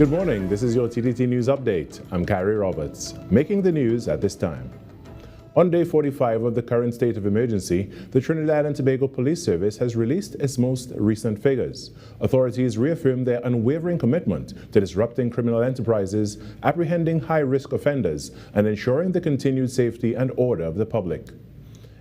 Good morning, this is your TTT News Update. I'm Carrie Roberts, making the news at this time. On day 45 of the current state of emergency, the Trinidad and Tobago Police Service has released its most recent figures. Authorities reaffirmed their unwavering commitment to disrupting criminal enterprises, apprehending high-risk offenders, and ensuring the continued safety and order of the public.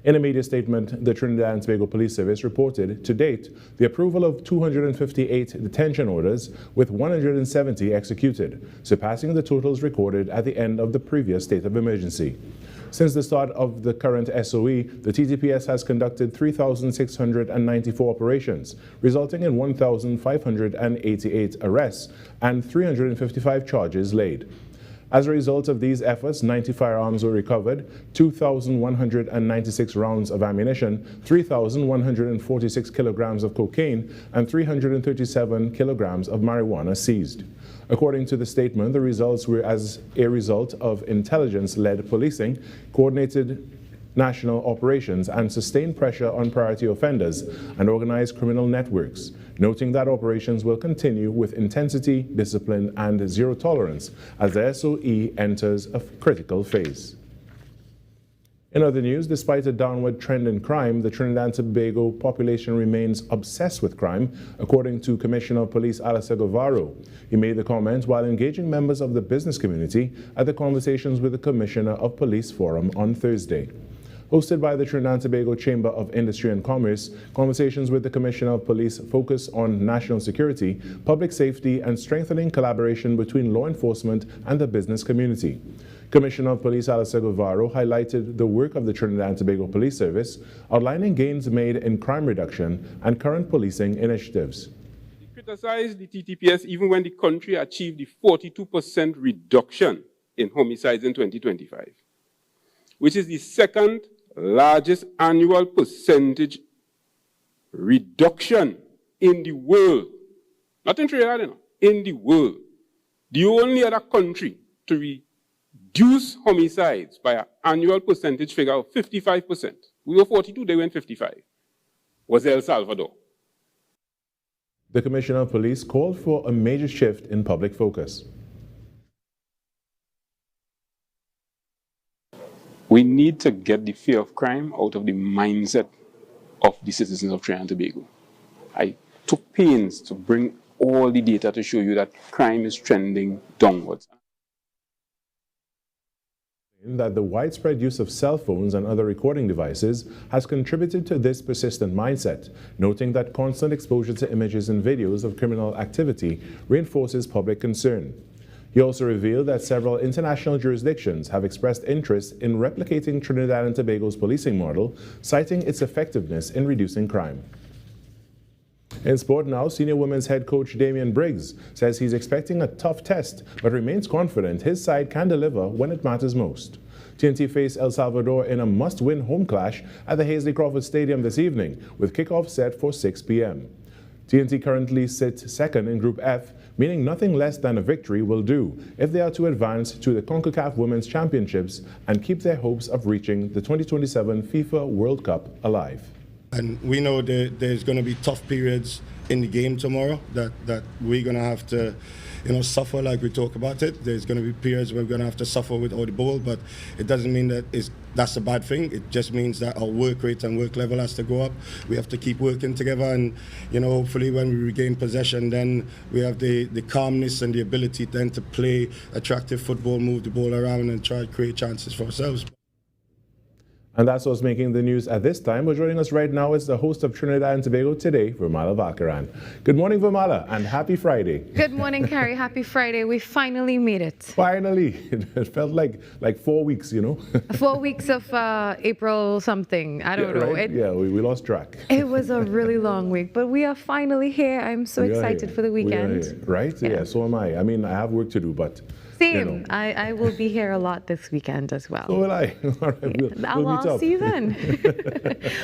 In a media statement, the Trinidad and Tobago Police Service reported, to date, the approval of 258 detention orders, with 170 executed, surpassing the totals recorded at the end of the previous state of emergency. Since the start of the current SOE, the TTPS has conducted 3,694 operations, resulting in 1,588 arrests and 355 charges laid. As a result of these efforts, 90 firearms were recovered, 2,196 rounds of ammunition, 3,146 kilograms of cocaine, and 337 kilograms of marijuana seized. According to the statement, the results were as a result of intelligence-led policing, coordinated national operations, and sustained pressure on priority offenders and organized criminal networks, noting that operations will continue with intensity, discipline, and zero tolerance as the SOE enters a critical phase. In other news, despite a downward trend in crime, the Trinidad and Tobago population remains obsessed with crime, according to Commissioner of Police Alistair Guevara. He made the comment while engaging members of the business community at the Conversations with the Commissioner of Police Forum on Thursday. Hosted by the Trinidad and Tobago Chamber of Industry and Commerce, Conversations with the Commissioner of Police focus on national security, public safety, and strengthening collaboration between law enforcement and the business community. Commissioner of Police Alistair Guevara highlighted the work of the Trinidad and Tobago Police Service, outlining gains made in crime reduction and current policing initiatives. He criticized the TTPS even when the country achieved the 42% reduction in homicides in 2025, which is the second largest annual percentage reduction in the world. Not in Trinidad, in the world. The only other country to reduce homicides by an annual percentage figure of 55%, we were 42, they went 55, was El Salvador. The Commissioner of Police called for a major shift in public focus. We need to get the fear of crime out of the mindset of the citizens of Trinidad and Tobago. I took pains to bring all the data to show you that crime is trending downwards. That the widespread use of cell phones and other recording devices has contributed to this persistent mindset, noting that constant exposure to images and videos of criminal activity reinforces public concern. He also revealed that several international jurisdictions have expressed interest in replicating Trinidad and Tobago's policing model, citing its effectiveness in reducing crime. In sport now, senior women's head coach Damian Briggs says he's expecting a tough test, but remains confident his side can deliver when it matters most. TNT face El Salvador in a must-win home clash at the Hazley Crawford Stadium this evening, with kickoff set for 6 p.m. TNT currently sits second in Group F, meaning nothing less than a victory will do if they are to advance to the CONCACAF Women's Championships and keep their hopes of reaching the 2027 FIFA World Cup alive. And we know that there's going to be tough periods in the game tomorrow that we're going to have to, suffer like we talk about it. There's going to be periods where we're going to have to suffer without the ball, but it doesn't mean that that's a bad thing. It just means that our work rate and work level has to go up. We have to keep working together, and hopefully when we regain possession, then we have the calmness and the ability then to play attractive football, move the ball around, and try to create chances for ourselves. And that's what's making the news at this time. But joining us right now is the host of Trinidad and Tobago Today, Virmala Balkaran. Good morning, Virmala, and happy Friday. Good morning, Carrie. Happy Friday. We finally made it. Finally. It felt like 4 weeks, 4 weeks of April something. I don't know. Right? We lost track. It was a really long week, but we are finally here. I'm so excited for the weekend. Right? Yeah, so am I. I mean, I have work to do, but... Same. I will be here a lot this weekend as well. So will I. All right, we'll meet up. I'll see you then.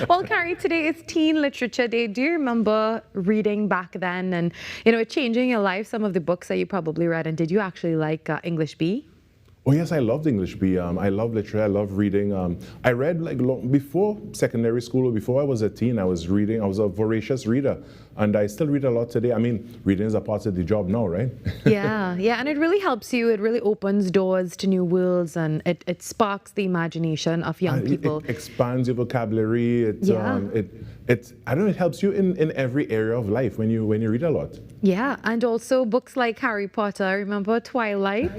Well, Carrie, today is Teen Literature Day. Do you remember reading back then and, it changing your life, some of the books that you probably read? And did you actually like English B? Oh yes, I loved English B. I love literature. I love reading. I read like before secondary school, or before I was a teen. I was reading. I was a voracious reader, and I still read a lot today. I mean, reading is a part of the job now, right? Yeah, and it really helps you. It really opens doors to new worlds, and it sparks the imagination of young people. It expands your vocabulary. It I don't know. It helps you in every area of life when you read a lot. Yeah, and also books like Harry Potter. Remember Twilight?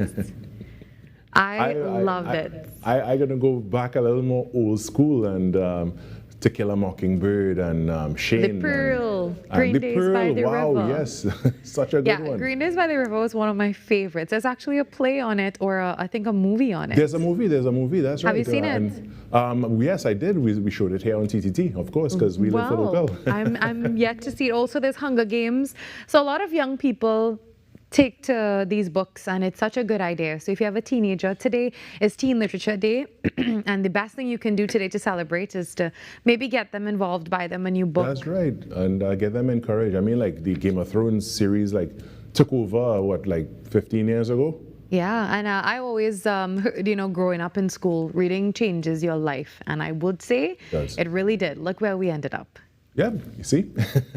I loved it. I'm going to go back a little more old school and To Kill a Mockingbird and Shane. The Pearl. And Green the Days Pearl, by the wow, River. Yes. Such a good one. Yeah, Green Days by the River was one of my favorites. There's actually a play on it, or I think a movie on it. There's a movie, that's right. Have you seen it? Yes, I did. We showed it here on TTT, of course, because we live for local. I'm yet to see it. Also, there's Hunger Games. So a lot of young people take to these books, and it's such a good idea. So if you have a teenager, today is Teen Literature Day, and the best thing you can do today to celebrate is to maybe get them involved, buy them a new book. That's right, and get them encouraged. I mean, like the Game of Thrones series, like took over like 15 years ago. Yeah, and I always heard, growing up in school, reading changes your life, and I would say it really did. Look where we ended up. Yeah, you see?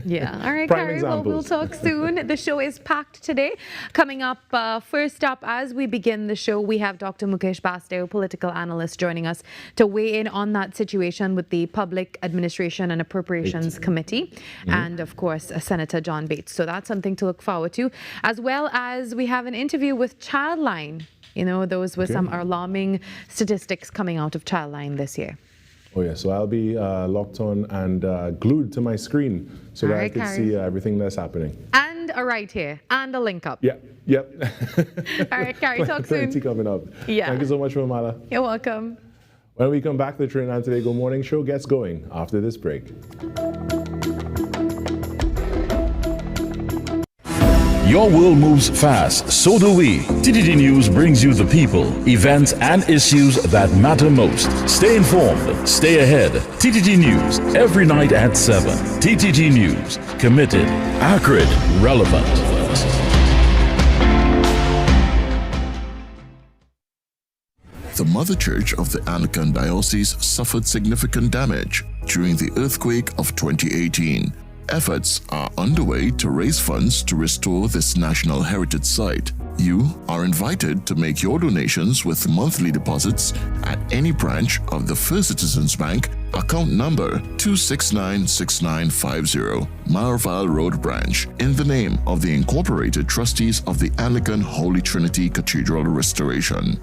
Yeah. All right, Prime Carrie, well, we'll talk soon. The show is packed today. Coming up, first up, as we begin the show, we have Dr. Mukesh Basdev, political analyst, joining us to weigh in on that situation with the Public Administration and Appropriations Committee, and, of course, Senator John Bates. So that's something to look forward to, as well as we have an interview with Childline. Those were some alarming statistics coming out of Childline this year. Oh yeah, so I'll be locked on and glued to my screen so that I can see everything that's happening. And a right here, and a link up. Yep. All right, Carrie, talk soon. Plenty coming up. Yeah. Thank you so much, Virmala. You're welcome. When we come back, the Trinidad and Tobago Morning Show gets going after this break. Your world moves fast, so do we. TTT News brings you the people, events, and issues that matter most. Stay informed, stay ahead. TTT News, every night at 7. TTT News, committed, accurate, relevant. The Mother Church of the Anglican Diocese suffered significant damage during the earthquake of 2018. Efforts are underway to raise funds to restore this national heritage site. You are invited to make your donations with monthly deposits at any branch of the First Citizens Bank, account number 2696950, Marval Road Branch, in the name of the Incorporated Trustees of the Anglican Holy Trinity Cathedral Restoration.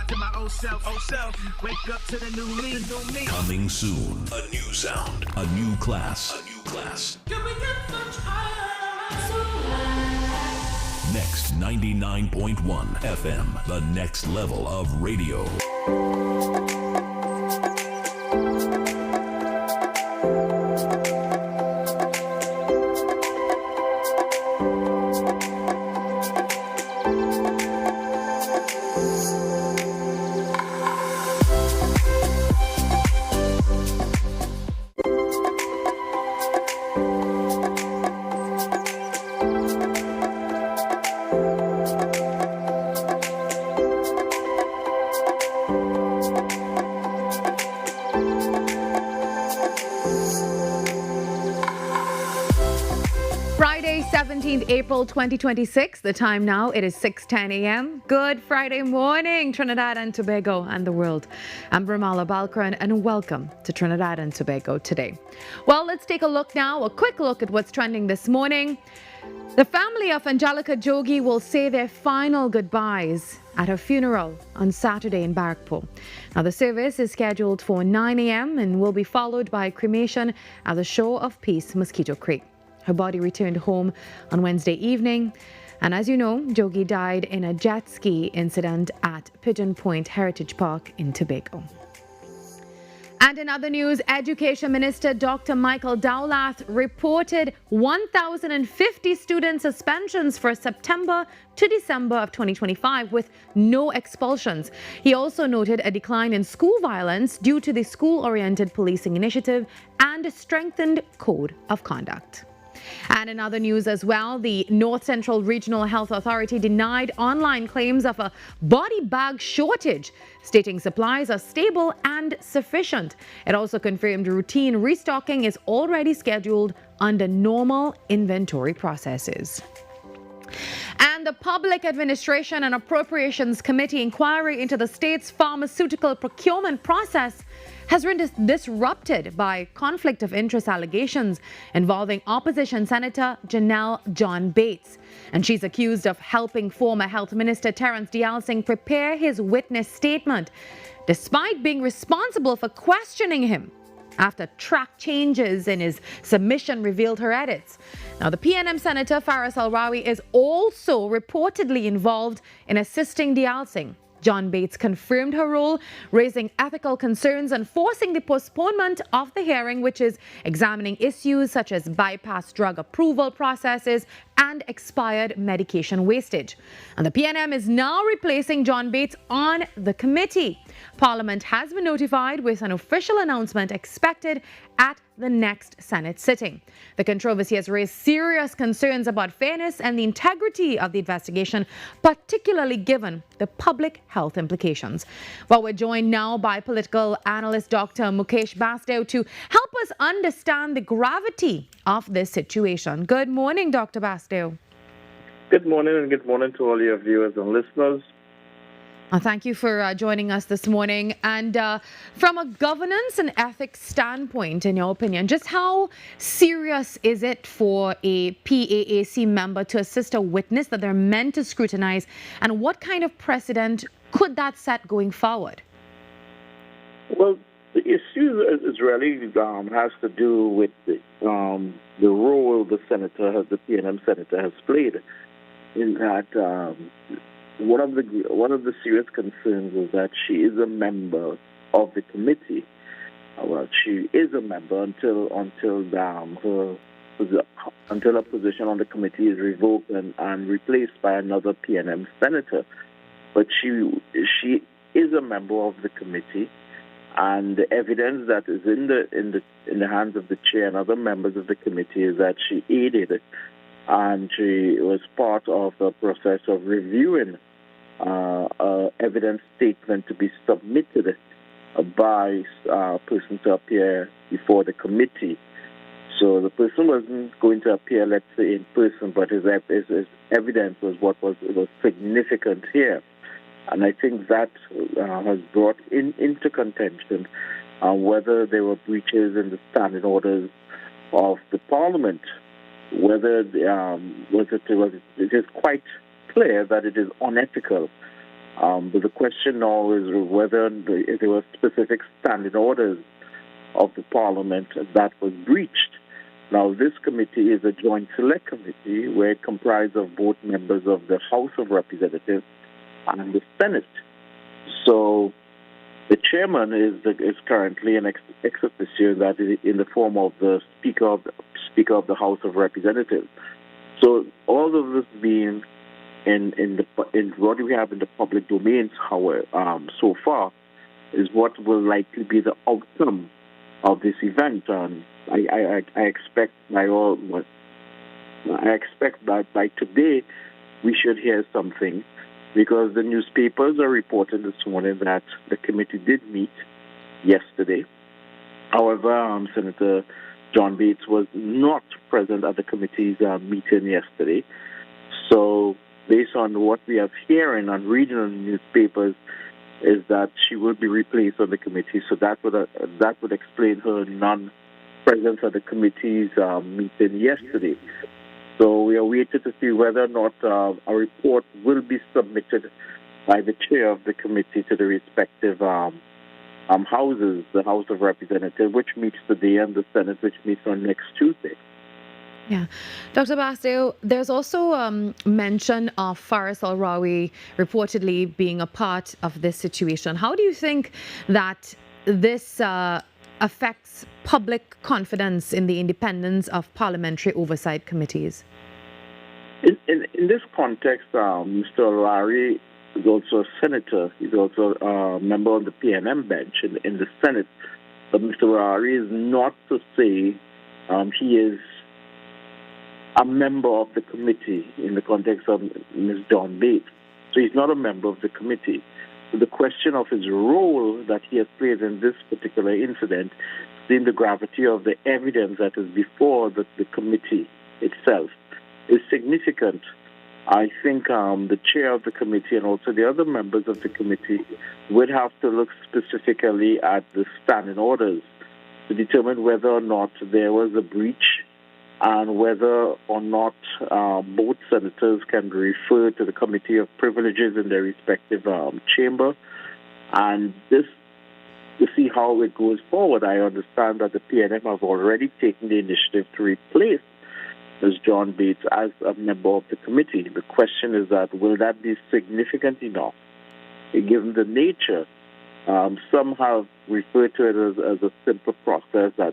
to my old self. Wake up to the new me. Coming soon. A new sound. A new class. Can we get much higher? Next 99.1 FM. The next level of radio. Friday, 17th April 2026. The time now, it is 6:10 a.m. Good Friday morning, Trinidad and Tobago and the world. I'm Virmala Balkaran, and welcome to Trinidad and Tobago Today. Well, let's take a look now, a quick look at what's trending this morning. The family of Angelica Jogi will say their final goodbyes at her funeral on Saturday in Barrackpore. Now, the service is scheduled for 9 a.m. and will be followed by cremation at the Shore of Peace, Mosquito Creek. Her body returned home on Wednesday evening. And as you know, Jogi died in a jet ski incident at Pigeon Point Heritage Park in Tobago. And in other news, Education Minister Dr. Michel reported 1,050 student suspensions for September to December of 2025 with no expulsions. He also noted a decline in school violence due to the school-oriented policing initiative and a strengthened code of conduct. And in other news as well, the North Central Regional Health Authority denied online claims of a body bag shortage, stating supplies are stable and sufficient. It also confirmed routine restocking is already scheduled under normal inventory processes. And the Public Administration and Appropriations Committee inquiry into the state's pharmaceutical procurement process has been disrupted by conflict of interest allegations involving opposition Senator Janelle John Bates. And she's accused of helping former Health Minister Terence Dialsing prepare his witness statement, despite being responsible for questioning him after track changes in his submission revealed her edits. Now, the PNM Senator Faris Al-Rawi is also reportedly involved in assisting Dialsing. John Bates confirmed her role, raising ethical concerns and forcing the postponement of the hearing, which is examining issues such as bypass drug approval processes and expired medication wastage. And the PNM is now replacing John Bates on the committee. Parliament has been notified with an official announcement expected at the next Senate sitting. The controversy has raised serious concerns about fairness and the integrity of the investigation, particularly given the public health implications. Well, we're joined now by political analyst Dr. Mukesh Basdev to help us understand the gravity of this situation. Good morning, Dr. Basdev. Good morning, and good morning to all your viewers and listeners. Thank you for joining us this morning. And from a governance and ethics standpoint, in your opinion, just how serious is it for a PAAC member to assist a witness that they're meant to scrutinize? And what kind of precedent could that set going forward? Well, the issue is really has to do with the role the PNM senator has played in that. One of the serious concerns is that she is a member of the committee. Well, she is a member until her position on the committee is revoked and replaced by another PNM senator. But she is a member of the committee, and the evidence that is in the hands of the chair and other members of the committee is that she aided and she was part of the process of reviewing evidence statement to be submitted by a person to appear before the committee. So the person wasn't going to appear, let's say, in person, but his evidence was what was significant here. And I think that has brought into contention whether there were breaches in the standing orders of the Parliament, whether it is quite clear that it is unethical But the question now is whether if there were specific standing orders of the Parliament that was breached. Now, this committee is a joint select committee where it comprises of both members of the House of Representatives and the Senate. So the chairman is currently an ex officio, that is in the form of the Speaker of the House of Representatives. So all of this being in what we have in the public domains, however, so far, is what will likely be the outcome of this event. I expect that by today we should hear something, because the newspapers are reporting this morning that the committee did meet yesterday. However, Senator John Bates was not present at the committee's meeting yesterday. So, based on what we are hearing and reading in the newspapers, is that she will be replaced on the committee. So that would explain her non-presence at the committee's meeting yesterday. So we are waiting to see whether or not a report will be submitted by the chair of the committee to the respective houses, the House of Representatives, which meets today, and the Senate, which meets on next Tuesday. Yeah. Dr. Basteo, there's also mention of Faris Al-Rawi reportedly being a part of this situation. How do you think that this affects public confidence in the independence of parliamentary oversight committees? In this context, Mr. Al-Rawi is also a senator. He's also a member of the PNM bench in the Senate. But Mr. Al-Rawi is not to say he is a member of the committee in the context of Ms. John Bates. So he's not a member of the committee. So the question of his role that he has played in this particular incident, seeing the gravity of the evidence that is before the committee itself, is significant. I think the chair of the committee and also the other members of the committee would have to look specifically at the standing orders to determine whether or not there was a breach, and whether or not both senators can be referred to the Committee of Privileges in their respective chamber. And this, to see how it goes forward, I understand that the PNM have already taken the initiative to replace Ms. John Bates as a member of the committee. The question is that, will that be significant enough, given the nature? Some have referred to it as a simple process that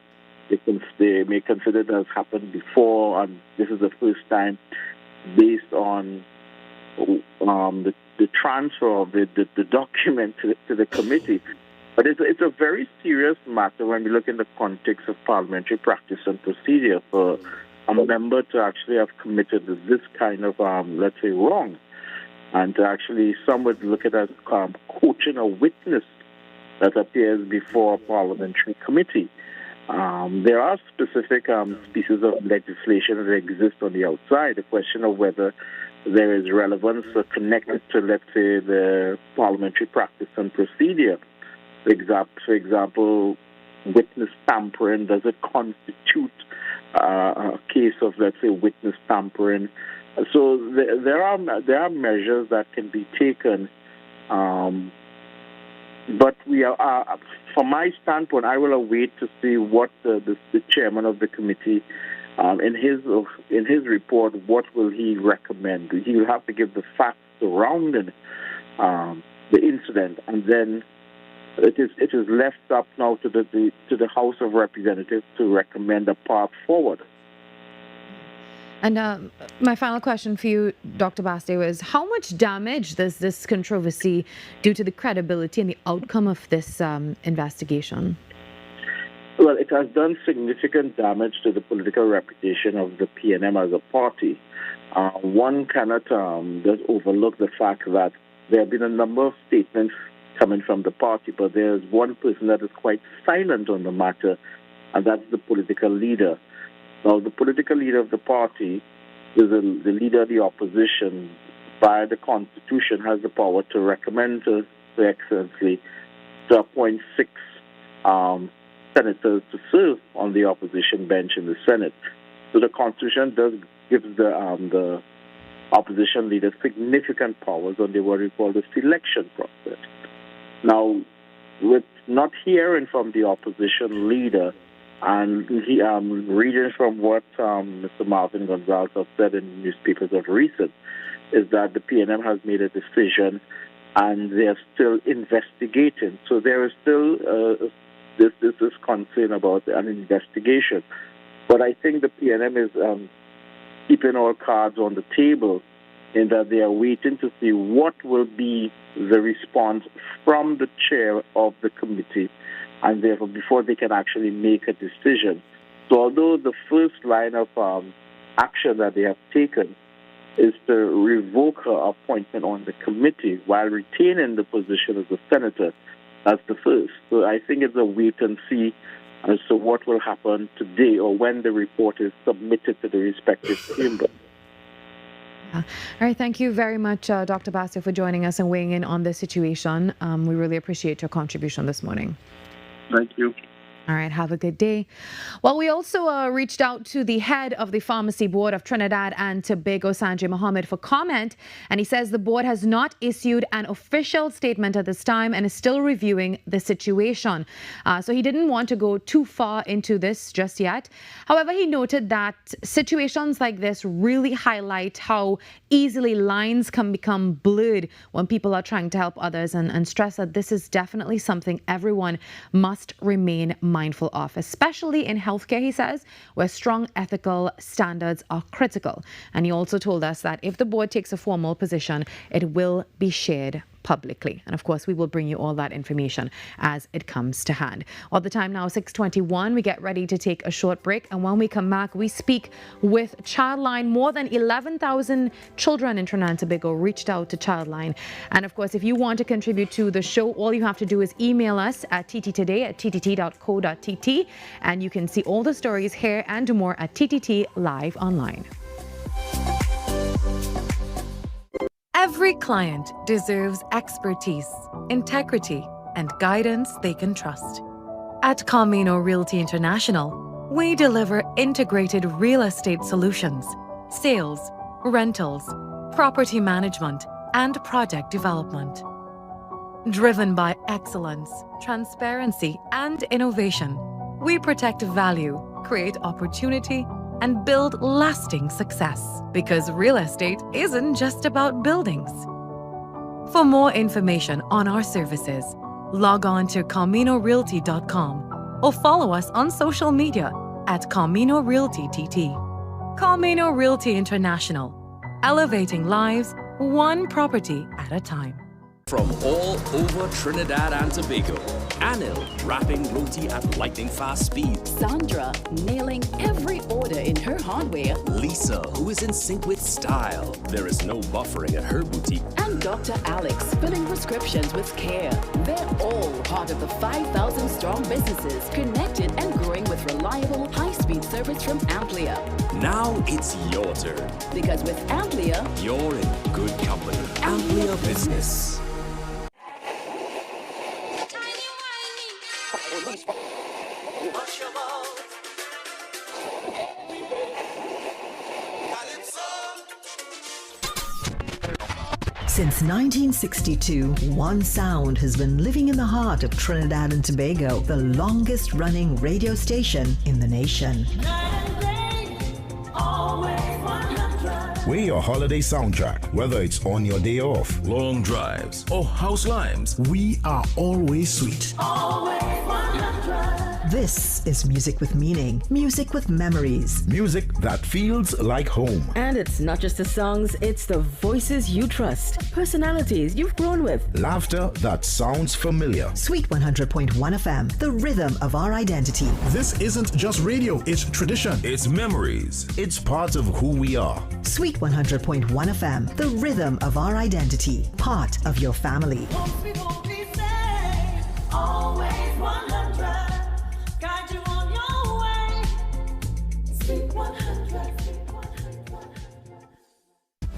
they may consider it has happened before, and this is the first time, based on the transfer of the document to the committee. But it's a very serious matter when we look in the context of parliamentary practice and procedure for a member to actually have committed this kind of, let's say, wrong, and to actually, some would look at it as coaching a witness that appears before a parliamentary committee. There are specific pieces of legislation that exist on the outside. The question of whether there is relevance connected to, let's say, the parliamentary practice and procedure. For example, witness tampering, does it constitute a case of, let's say, witness tampering? So there are measures that can be taken. But we are, from my standpoint, I will await to see what the chairman of the committee, in his report, what will he recommend. He will have to give the facts surrounding the incident, and then it is left up now to the House of Representatives to recommend a path forward. And my final question for you, Dr. Basteo, is how much damage does this controversy do to the credibility and the outcome of this investigation? Well, it has done significant damage to the political reputation of the PNM as a party. One cannot just overlook the fact that there have been a number of statements coming from the party, but there's one person that is quite silent on the matter, and that's the political leader. Now, the political leader of the party is the leader of the opposition. By the Constitution, has the power to recommend to Excellency to appoint 6 senators to serve on the opposition bench in the Senate. So the Constitution does give the opposition leaders significant powers on what we call the selection process. Now, with not hearing from the opposition leader and reading from what Mr. Marvin Gonzalez has said in the newspapers of recent, is that the PNM has made a decision and they are still investigating. So there is still this concern about an investigation. But I think the PNM is keeping all cards on the table in that they are waiting to see what will be the response from the chair of the committee, and therefore before they can actually make a decision. So although the first line of action that they have taken is to revoke her appointment on the committee while retaining the position as a senator, that's the first. So I think it's a wait and see as to what will happen today or when the report is submitted to the respective chamber. All right, thank you very much, Dr. Bastio, for joining us and weighing in on this situation. We really appreciate your contribution this morning. Thank you. All right, have a good day. Well, we also reached out to the head of the Pharmacy Board of Trinidad and Tobago, Sanjay Mohammed, for comment. And he says the board has not issued an official statement at this time and is still reviewing the situation. So he didn't want to go too far into this just yet. However, he noted that situations like this really highlight how easily lines can become blurred when people are trying to help others, and stress that this is definitely something everyone must remain mindful of, especially in healthcare, he says, where strong ethical standards are critical. And he also told us that if the board takes a formal position, it will be shared publicly. And of course, we will bring you all that information as it comes to hand. All the time now, 6:21. We get ready to take a short break. And when we come back, we speak with Childline. More than 11,000 children in Trinidad and Tobago reached out to Childline. And of course, if you want to contribute to the show, all you have to do is email us at tttoday@ttt.co.tt. And you can see all the stories here and more at TTT Live Online. Every client deserves expertise, integrity, and guidance they can trust. At Camino Realty International, we deliver integrated real estate solutions, sales, rentals, property management, and project development. Driven by excellence, transparency, and innovation, we protect value, create opportunity, and build lasting success. Because real estate isn't just about buildings. For more information on our services, log on to CaminoRealty.com or follow us on social media at Camino Realty TT. Camino Realty International, elevating lives one property at a time. From all over Trinidad and Tobago, Anil wrapping roti at lightning fast speed. Sandra nailing every order in her hardware. Lisa, who is in sync with style. There is no buffering at her boutique. And Dr. Alex filling prescriptions with care. They're all part of the 5,000 strong businesses connected and growing with reliable, high-speed service from Amplia. Now it's your turn. Because with Amplia, you're in good company. Amplia Business. Since 1962, one sound has been living in the heart of Trinidad and Tobago, the longest running radio station in the nation. We're your holiday soundtrack, whether it's on your day off, long drives, or house limes. We are always sweet. This is music with meaning, music with memories. Music that feels like home. And it's not just the songs, it's the voices you trust, personalities you've grown with. Laughter that sounds familiar. Sweet 100.1 FM, the rhythm of our identity. This isn't just radio, it's tradition. It's memories. It's part of who we are. Sweet 100.1 FM, the rhythm of our identity, part of your family.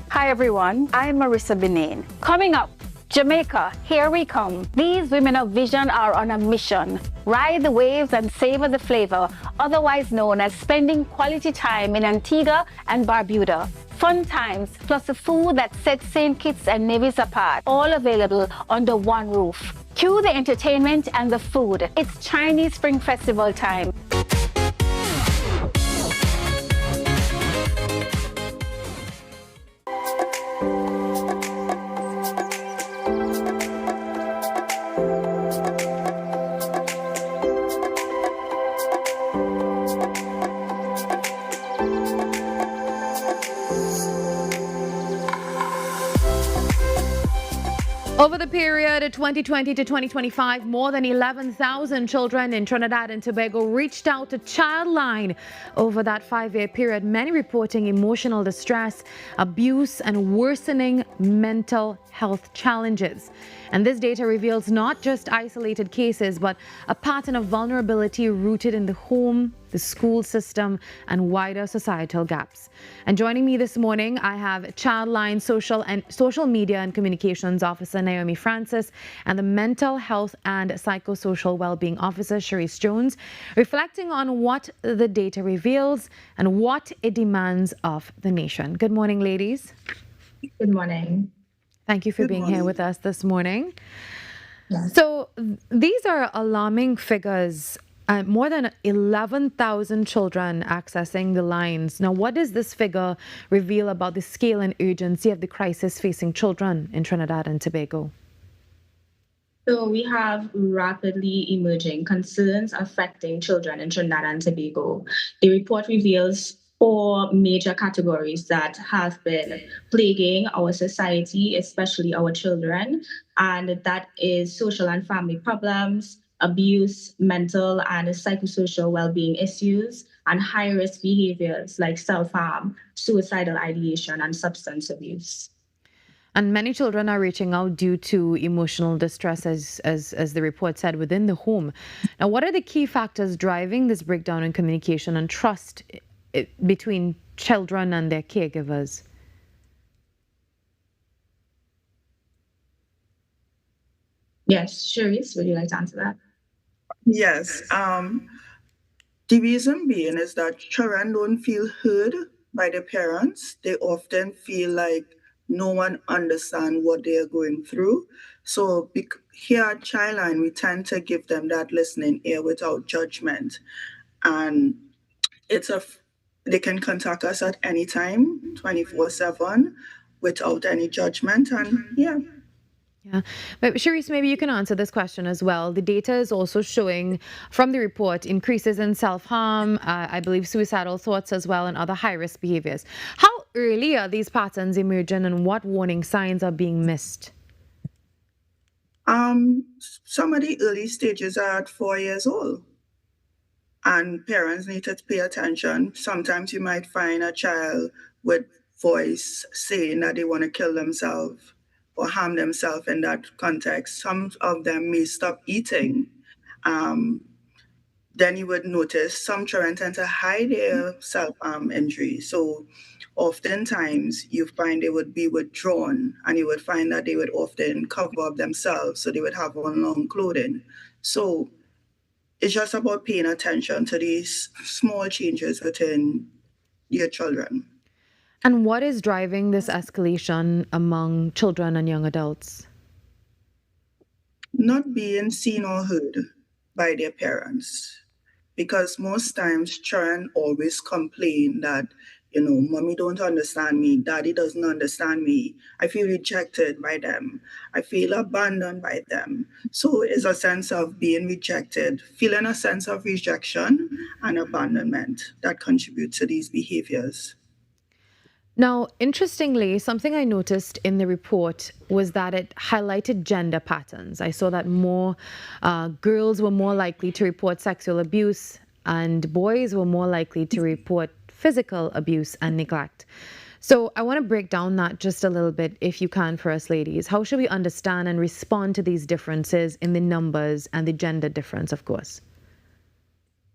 Hi everyone, I'm Marissa Benin. Coming up, Jamaica, here we come. These women of vision are on a mission. Ride the waves and savor the flavor, otherwise known as spending quality time in Antigua and Barbuda. fun times, plus the food that sets St. Kitts and Nevis apart, all available under one roof. Cue the entertainment and the food. It's Chinese Spring Festival time. Over the period of 2020 to 2025, more than 11,000 children in Trinidad and Tobago reached out to Childline over that 5-year period, many reporting emotional distress, abuse, and worsening mental health challenges. And this data reveals not just isolated cases, but a pattern of vulnerability rooted in the home, the school system, and wider societal gaps. And joining me this morning, I have Childline social media and communications officer Naomi Francis and the mental health and psychosocial well-being officer Sharice Jones, reflecting on what the data reveals and what it demands of the nation. Good morning, ladies. Good morning. Thank you for being here with us this morning. So these are alarming figures. More than 11,000 children accessing the lines. Now, what does this figure reveal about the scale and urgency of the crisis facing children in Trinidad and Tobago? So we have rapidly emerging concerns affecting children in Trinidad and Tobago. The report reveals 4 major categories that have been plaguing our society, especially our children, and that is social and family problems, abuse, mental and psychosocial well-being issues, and high-risk behaviors like self-harm, suicidal ideation, and substance abuse. And many children are reaching out due to emotional distress, as the report said, within the home. Now, what are the key factors driving this breakdown in communication and trust between children and their caregivers? Yes, Sharice, would you like to answer that? Yes. The reason being is that children don't feel heard by their parents. They often feel like no one understands what they are going through. So here at Childline, we tend to give them that listening ear without judgment. And they can contact us at any time, 24/7, without any judgment. And yeah. Yeah, but Sharice, maybe you can answer this question as well. The data is also showing from the report increases in self-harm, I believe suicidal thoughts as well, and other high-risk behaviors. How early are these patterns emerging and what warning signs are being missed? Some of the early stages are at 4 years old. And parents need to pay attention. Sometimes you might find a child with voice saying that they want to kill themselves or harm themselves in that context. Some of them may stop eating. Then you would notice some children tend to hide their self-harm injury. So oftentimes you find they would be withdrawn, and you would find that they would often cover up themselves, so they would have on long clothing. So it's just about paying attention to these small changes within your children. And what is driving this escalation among children and young adults? Not being seen or heard by their parents. Because most times children always complain that, mommy don't understand me, daddy doesn't understand me. I feel rejected by them. I feel abandoned by them. So it's a sense of being rejected, feeling a sense of rejection and abandonment that contributes to these behaviors. Now, interestingly, something I noticed in the report was that it highlighted gender patterns. I saw that more girls were more likely to report sexual abuse and boys were more likely to report physical abuse and neglect. So I want to break down that just a little bit, if you can, for us ladies. How should we understand and respond to these differences in the numbers and the gender difference, of course?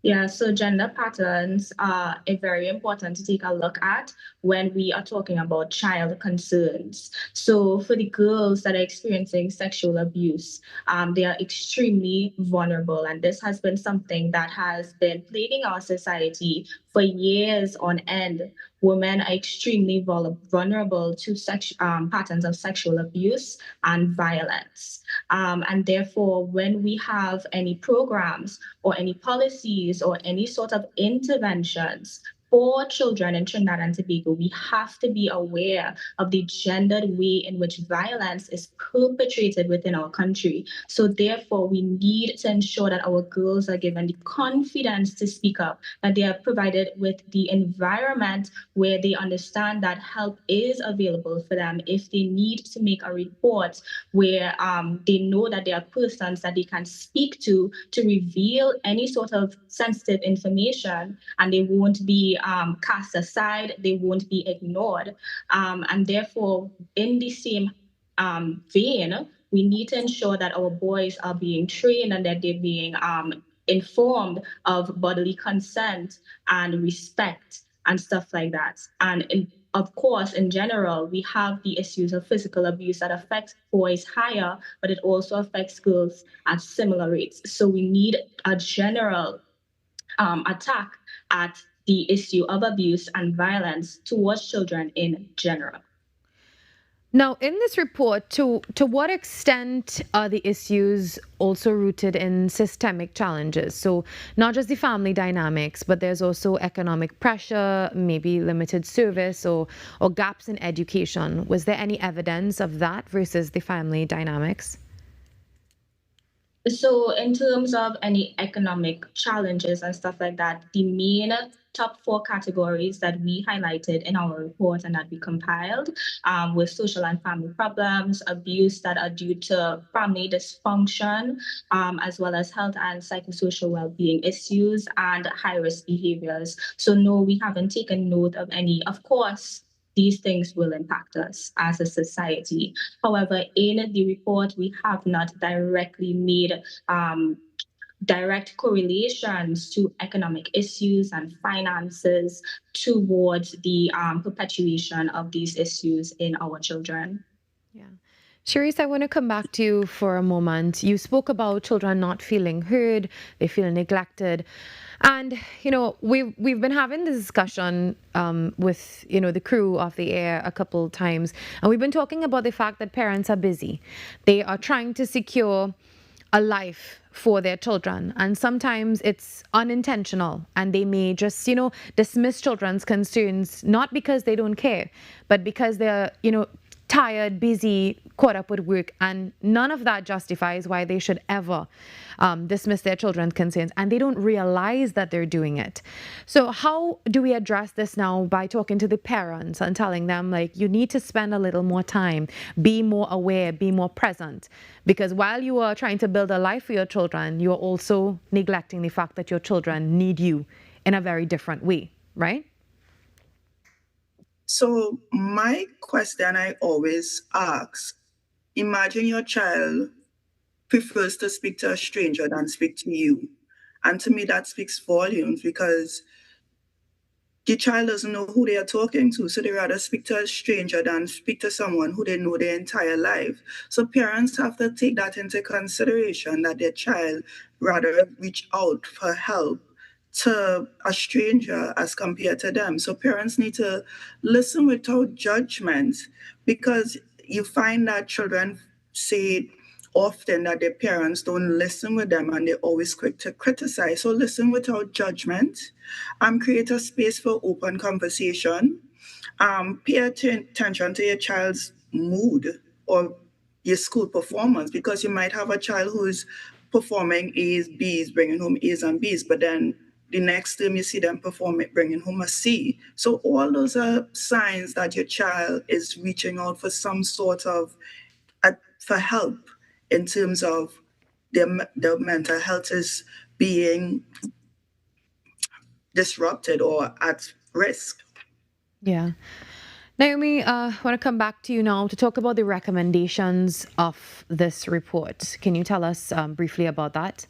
Yeah, so gender patterns are very important to take a look at when we are talking about child concerns. So for the girls that are experiencing sexual abuse, they are extremely vulnerable. And this has been something that has been plaguing our society for years on end, women are extremely vulnerable to patterns of sexual abuse and violence. And therefore, when we have any programs or any policies or any sort of interventions for children in Trinidad and Tobago, we have to be aware of the gendered way in which violence is perpetrated within our country. So therefore, we need to ensure that our girls are given the confidence to speak up, that they are provided with the environment where they understand that help is available for them if they need to make a report, where they know that there are persons that they can speak to reveal any sort of sensitive information, and they won't be cast aside, they won't be ignored. And therefore, in the same vein, we need to ensure that our boys are being trained and that they're being informed of bodily consent and respect and stuff like that. And of course, in general, we have the issues of physical abuse that affects boys higher, but it also affects girls at similar rates. So we need a general attack at the issue of abuse and violence towards children in general. Now, in this report, to what extent are the issues also rooted in systemic challenges? So not just the family dynamics, but there's also economic pressure, maybe limited service or gaps in education. Was there any evidence of that versus the family dynamics? So in terms of any economic challenges and stuff like that, the main top 4 categories that we highlighted in our report and that we compiled were social and family problems, abuse that are due to family dysfunction, as well as health and psychosocial well-being issues and high-risk behaviors. So no, we haven't taken note of any. Of course, these things will impact us as a society. However, in the report, we have not directly made direct correlations to economic issues and finances towards the perpetuation of these issues in our children. Yeah. Sharice, I want to come back to you for a moment. You spoke about children not feeling heard, they feel neglected. And, we've been having this discussion with, the crew of the air a couple times. And we've been talking about the fact that parents are busy. They are trying to secure a life for their children. And sometimes it's unintentional. And they may just, dismiss children's concerns, not because they don't care, but because they're, tired, busy, caught up with work, and none of that justifies why they should ever dismiss their children's concerns, and they don't realize that they're doing it. So how do we address this now? By talking to the parents and telling them, you need to spend a little more time, be more aware, be more present, because while you are trying to build a life for your children, you are also neglecting the fact that your children need you in a very different way, right? So my question I always ask, imagine your child prefers to speak to a stranger than speak to you. And to me, that speaks volumes, because the child doesn't know who they are talking to. So they rather speak to a stranger than speak to someone who they know their entire life. So parents have to take that into consideration, that their child rather reach out for help to a stranger as compared to them. So parents need to listen without judgment, because you find that children say often that their parents don't listen with them and they're always quick to criticize. So listen without judgment, create a space for open conversation, pay attention to your child's mood or your school performance, because you might have a child who's performing A's, B's, bringing home A's and B's, but then the next term you see them perform it, bringing home a C. So all those are signs that your child is reaching out for some sort of for help in terms of their mental health is being disrupted or at risk. Yeah. Naomi, I want to come back to you now to talk about the recommendations of this report. Can you tell us briefly about that?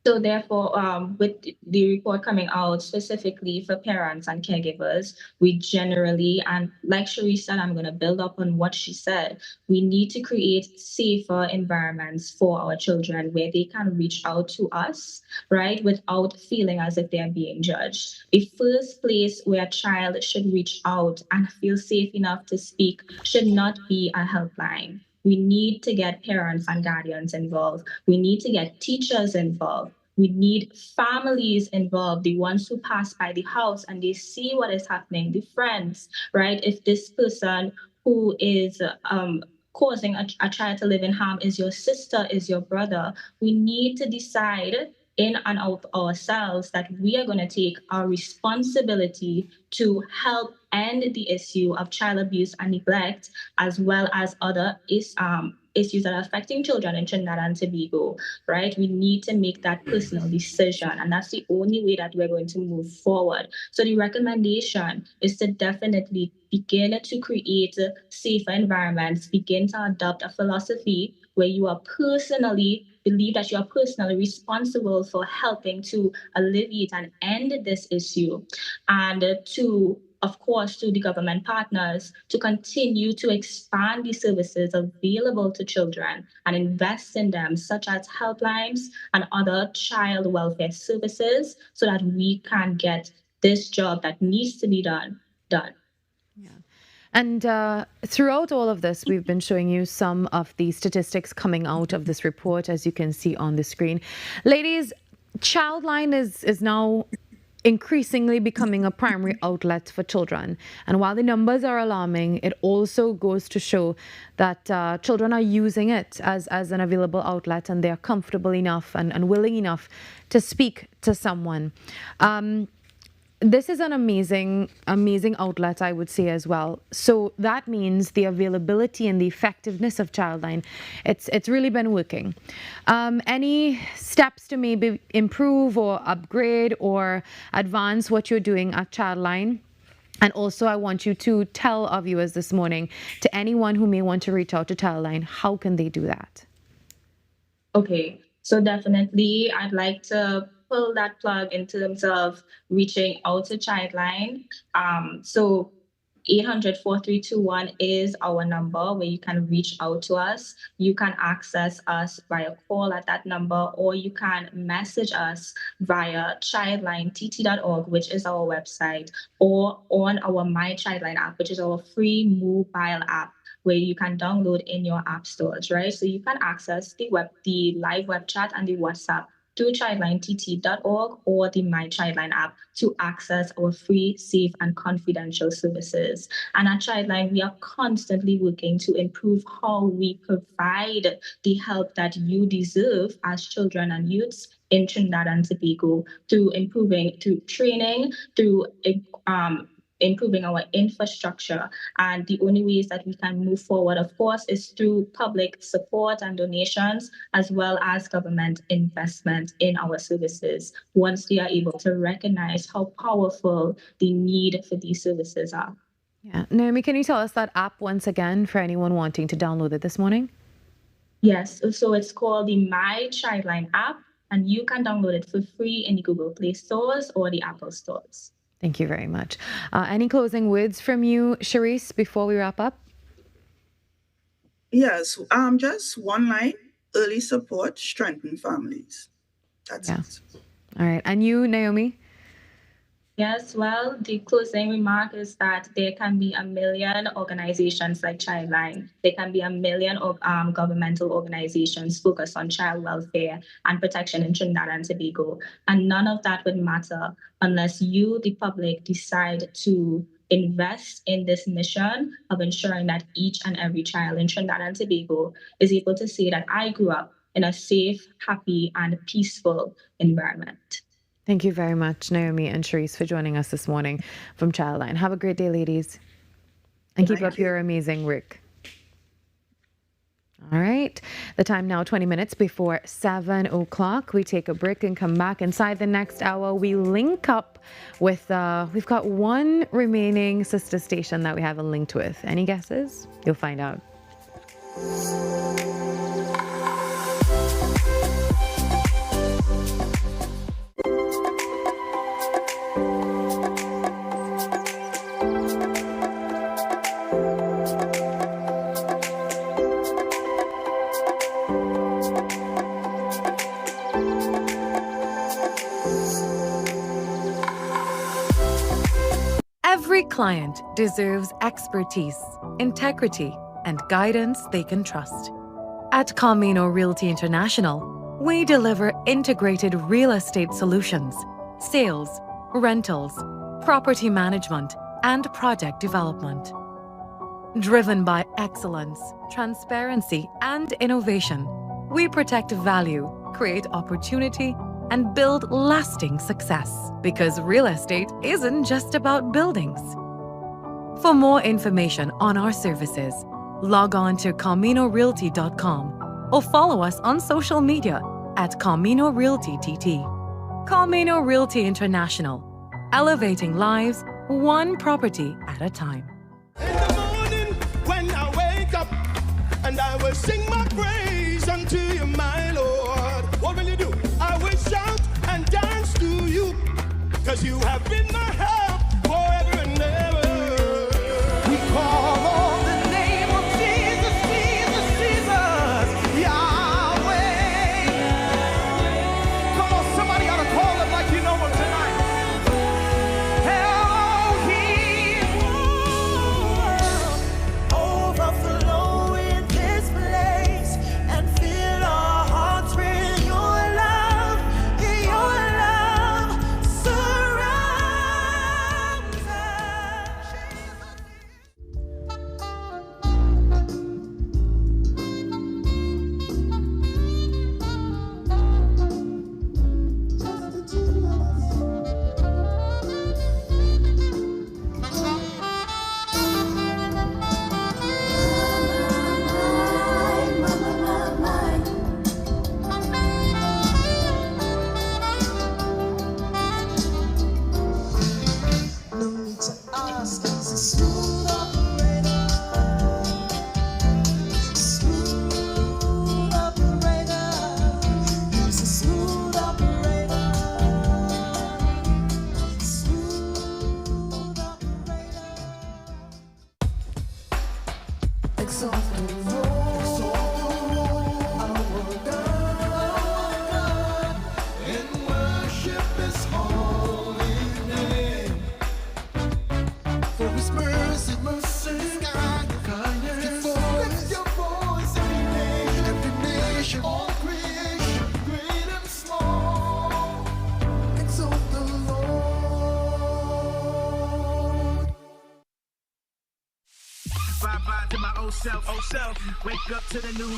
So therefore, with the report coming out specifically for parents and caregivers, we generally, and like Cherie said, I'm going to build up on what she said, we need to create safer environments for our children where they can reach out to us, right, without feeling as if they are being judged. The first place where a child should reach out and feel safe enough to speak should not be a helpline. We need to get parents and guardians involved. We need to get teachers involved. We need families involved, the ones who pass by the house and they see what is happening, the friends, right? If this person who is causing a child to live in harm is your sister, is your brother, we need to decide in and of ourselves that we are going to take our responsibility to help end the issue of child abuse and neglect, as well as other issues that are affecting children in Trinidad and Tobago, right? We need to make that personal decision, and that's the only way that we're going to move forward. So the recommendation is to definitely begin to create safer environments, begin to adopt a philosophy where you are personally believe that you are personally responsible for helping to alleviate and end this issue, and to, of course, to the government partners to continue to expand the services available to children and invest in them, such as helplines and other child welfare services, so that we can get this job that needs to be done. And throughout all of this, we've been showing you some of the statistics coming out of this report, as you can see on the screen. Ladies, Childline is now increasingly becoming a primary outlet for children. And while the numbers are alarming, it also goes to show that children are using it as an available outlet, and they're comfortable enough and willing enough to speak to someone. This is an amazing outlet, I would say, as well. So that means the availability and the effectiveness of Childline, it's really been working. Any steps to maybe improve or upgrade or advance what you're doing at Childline? And also, I want you to tell our viewers this morning, to anyone who may want to reach out to Childline, how can they do that? Okay, so definitely I'd like to pull that plug in terms of reaching out to Childline. So 800-4321 is our number where you can reach out to us. You can access us via call at that number, or you can message us via childlinett.org, which is our website, or on our My Childline app, which is our free mobile app, where you can download in your app stores, right? So you can access the live web chat and the WhatsApp through childlinett.org or the My Childline app to access our free, safe, and confidential services. And at Childline, we are constantly working to improve how we provide the help that you deserve as children and youths in Trinidad and Tobago, through training, through improving our infrastructure. And the only ways that we can move forward, of course, is through public support and donations, as well as government investment in our services, once we are able to recognize how powerful the need for these services are. Yeah. Naomi, can you tell us that app once again for anyone wanting to download it this morning? Yes, so it's called the My Childline app, and you can download it for free in the Google Play stores or the Apple stores. Thank you very much. Any closing words from you, Charisse, before we wrap up? Yes, just one line: early support, strengthen families. That's it. All right. And you, Naomi? Yes, well, the closing remark is that there can be a million organizations like Childline. There can be a million governmental organizations focused on child welfare and protection in Trinidad and Tobago. And none of that would matter unless you, the public, decide to invest in this mission of ensuring that each and every child in Trinidad and Tobago is able to say that I grew up in a safe, happy, and peaceful environment. Thank you very much, Naomi and Charisse, for joining us this morning from Childline. Have a great day, ladies. And keep up your amazing work. All right. The time now, 20 minutes before 7 o'clock. We take a break and come back. Inside the next hour, we link up with, we've got one remaining sister station that we haven't linked with. Any guesses? You'll find out. client deserves expertise, integrity, and guidance they can trust. At Camino Realty International, we deliver integrated real estate solutions, sales, rentals, property management, and project development. Driven by excellence, transparency, and innovation, we protect value, create opportunity, and build lasting success. Because real estate isn't just about buildings. For more information on our services, log on to CaminoRealty.com or follow us on social media at Camino Realty TT. Camino Realty International, elevating lives one property at a time. In the morning when I wake up, and I will sing my praise unto you, my Lord. What will you do? I will shout and dance to you, 'cause you have been my help forever and ever. We call on the name of Jesus, Jesus, Jesus, Yahweh. Come on, somebody ought to call him like you know him tonight. Overflow in this place and fill our hearts with your love. Your love surrounds no need to ask, he's a smooth operator. Smooth operator. He's a smooth operator. Smooth operator. Exalt the Lord, our God, and worship His holy name. For His mercy, kindness. Lift your voice, every nation, all creation, great and small. Exalt the Lord. Bye-bye to my old self, wake up to the new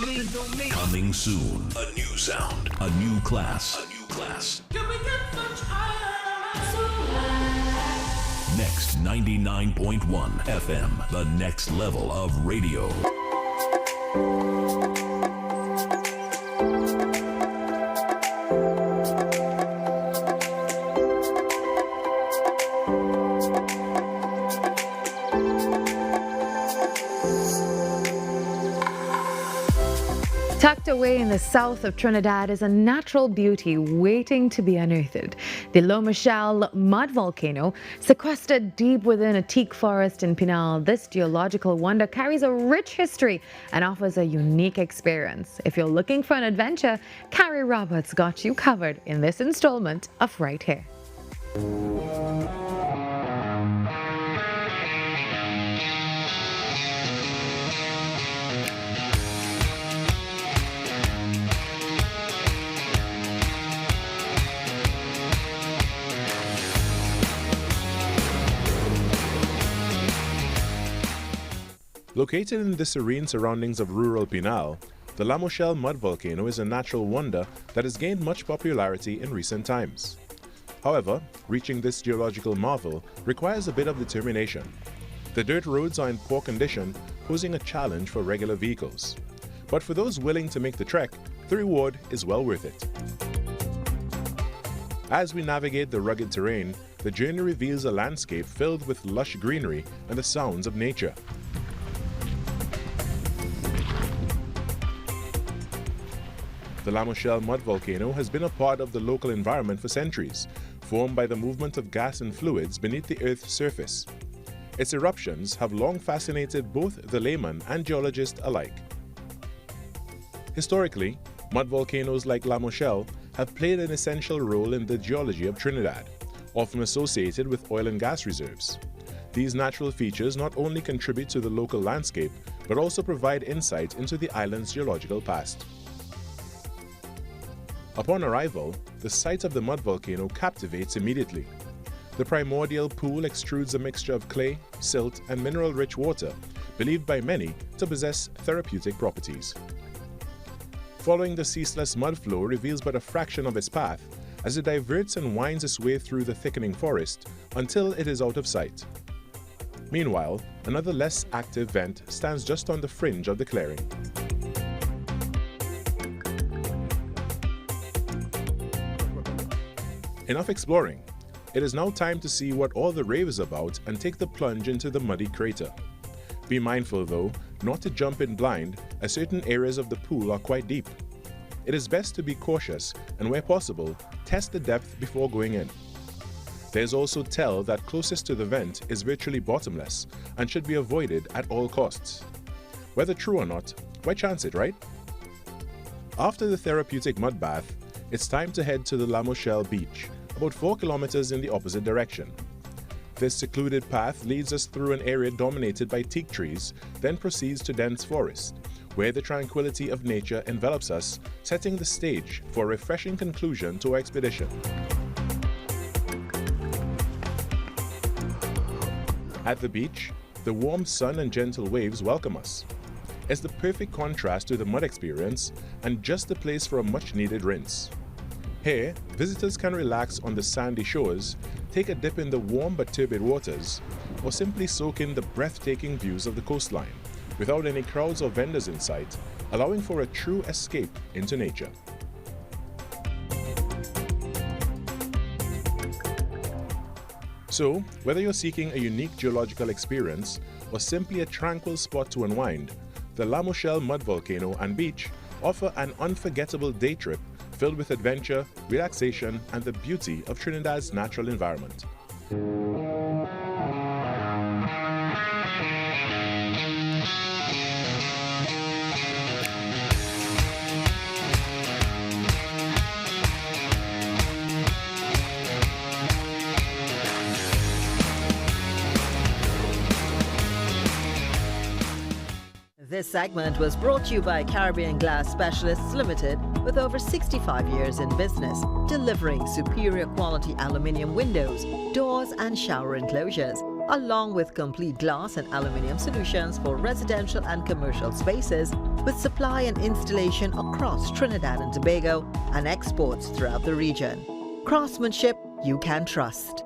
me, Coming soon. A new sound. A new class. A new class. Can we get much higher? So high. Next 99.1 FM. The next level of radio. Tucked away in the south of Trinidad is a natural beauty waiting to be unearthed. The Michel mud volcano, sequestered deep within a teak forest in Pinal, this geological wonder carries a rich history and offers a unique experience. If you're looking for an adventure, Carrie Roberts got you covered in this installment of Right Here. Located in the serene surroundings of rural Pinal, the Michel mud volcano is a natural wonder that has gained much popularity in recent times. However, reaching this geological marvel requires a bit of determination. The dirt roads are in poor condition, posing a challenge for regular vehicles. But for those willing to make the trek, the reward is well worth it. As we navigate the rugged terrain, the journey reveals a landscape filled with lush greenery and the sounds of nature. The Michel mud volcano has been a part of the local environment for centuries, formed by the movement of gas and fluids beneath the Earth's surface. Its eruptions have long fascinated both the layman and geologist alike. Historically, mud volcanoes like Michel have played an essential role in the geology of Trinidad, often associated with oil and gas reserves. These natural features not only contribute to the local landscape, but also provide insight into the island's geological past. Upon arrival, the site of the mud volcano captivates immediately. The primordial pool extrudes a mixture of clay, silt, and mineral-rich water, believed by many to possess therapeutic properties. Following the ceaseless mud flow reveals but a fraction of its path, as it diverts and winds its way through the thickening forest until it is out of sight. Meanwhile, another less active vent stands just on the fringe of the clearing. Enough exploring. It is now time to see what all the rave is about and take the plunge into the muddy crater. Be mindful, though, not to jump in blind, as certain areas of the pool are quite deep. It is best to be cautious and, where possible, test the depth before going in. There's also tell that closest to the vent is virtually bottomless and should be avoided at all costs. Whether true or not, why chance it, right? After the therapeutic mud bath, it's time to head to the La Michel beach, about 4 kilometers in the opposite direction. This secluded path leads us through an area dominated by teak trees, then proceeds to dense forest, where the tranquility of nature envelops us, setting the stage for a refreshing conclusion to our expedition. At the beach, the warm sun and gentle waves welcome us. It's the perfect contrast to the mud experience and just the place for a much-needed rinse. Here, visitors can relax on the sandy shores, take a dip in the warm but turbid waters, or simply soak in the breathtaking views of the coastline, without any crowds or vendors in sight, allowing for a true escape into nature. So, whether you're seeking a unique geological experience or simply a tranquil spot to unwind, the La Michel mud volcano and beach offer an unforgettable day trip filled with adventure, relaxation, and the beauty of Trinidad's natural environment. This segment was brought to you by Caribbean Glass Specialists Limited, with over 65 years in business, delivering superior quality aluminium windows, doors and shower enclosures, along with complete glass and aluminium solutions for residential and commercial spaces, with supply and installation across Trinidad and Tobago and exports throughout the region. Craftsmanship you can trust.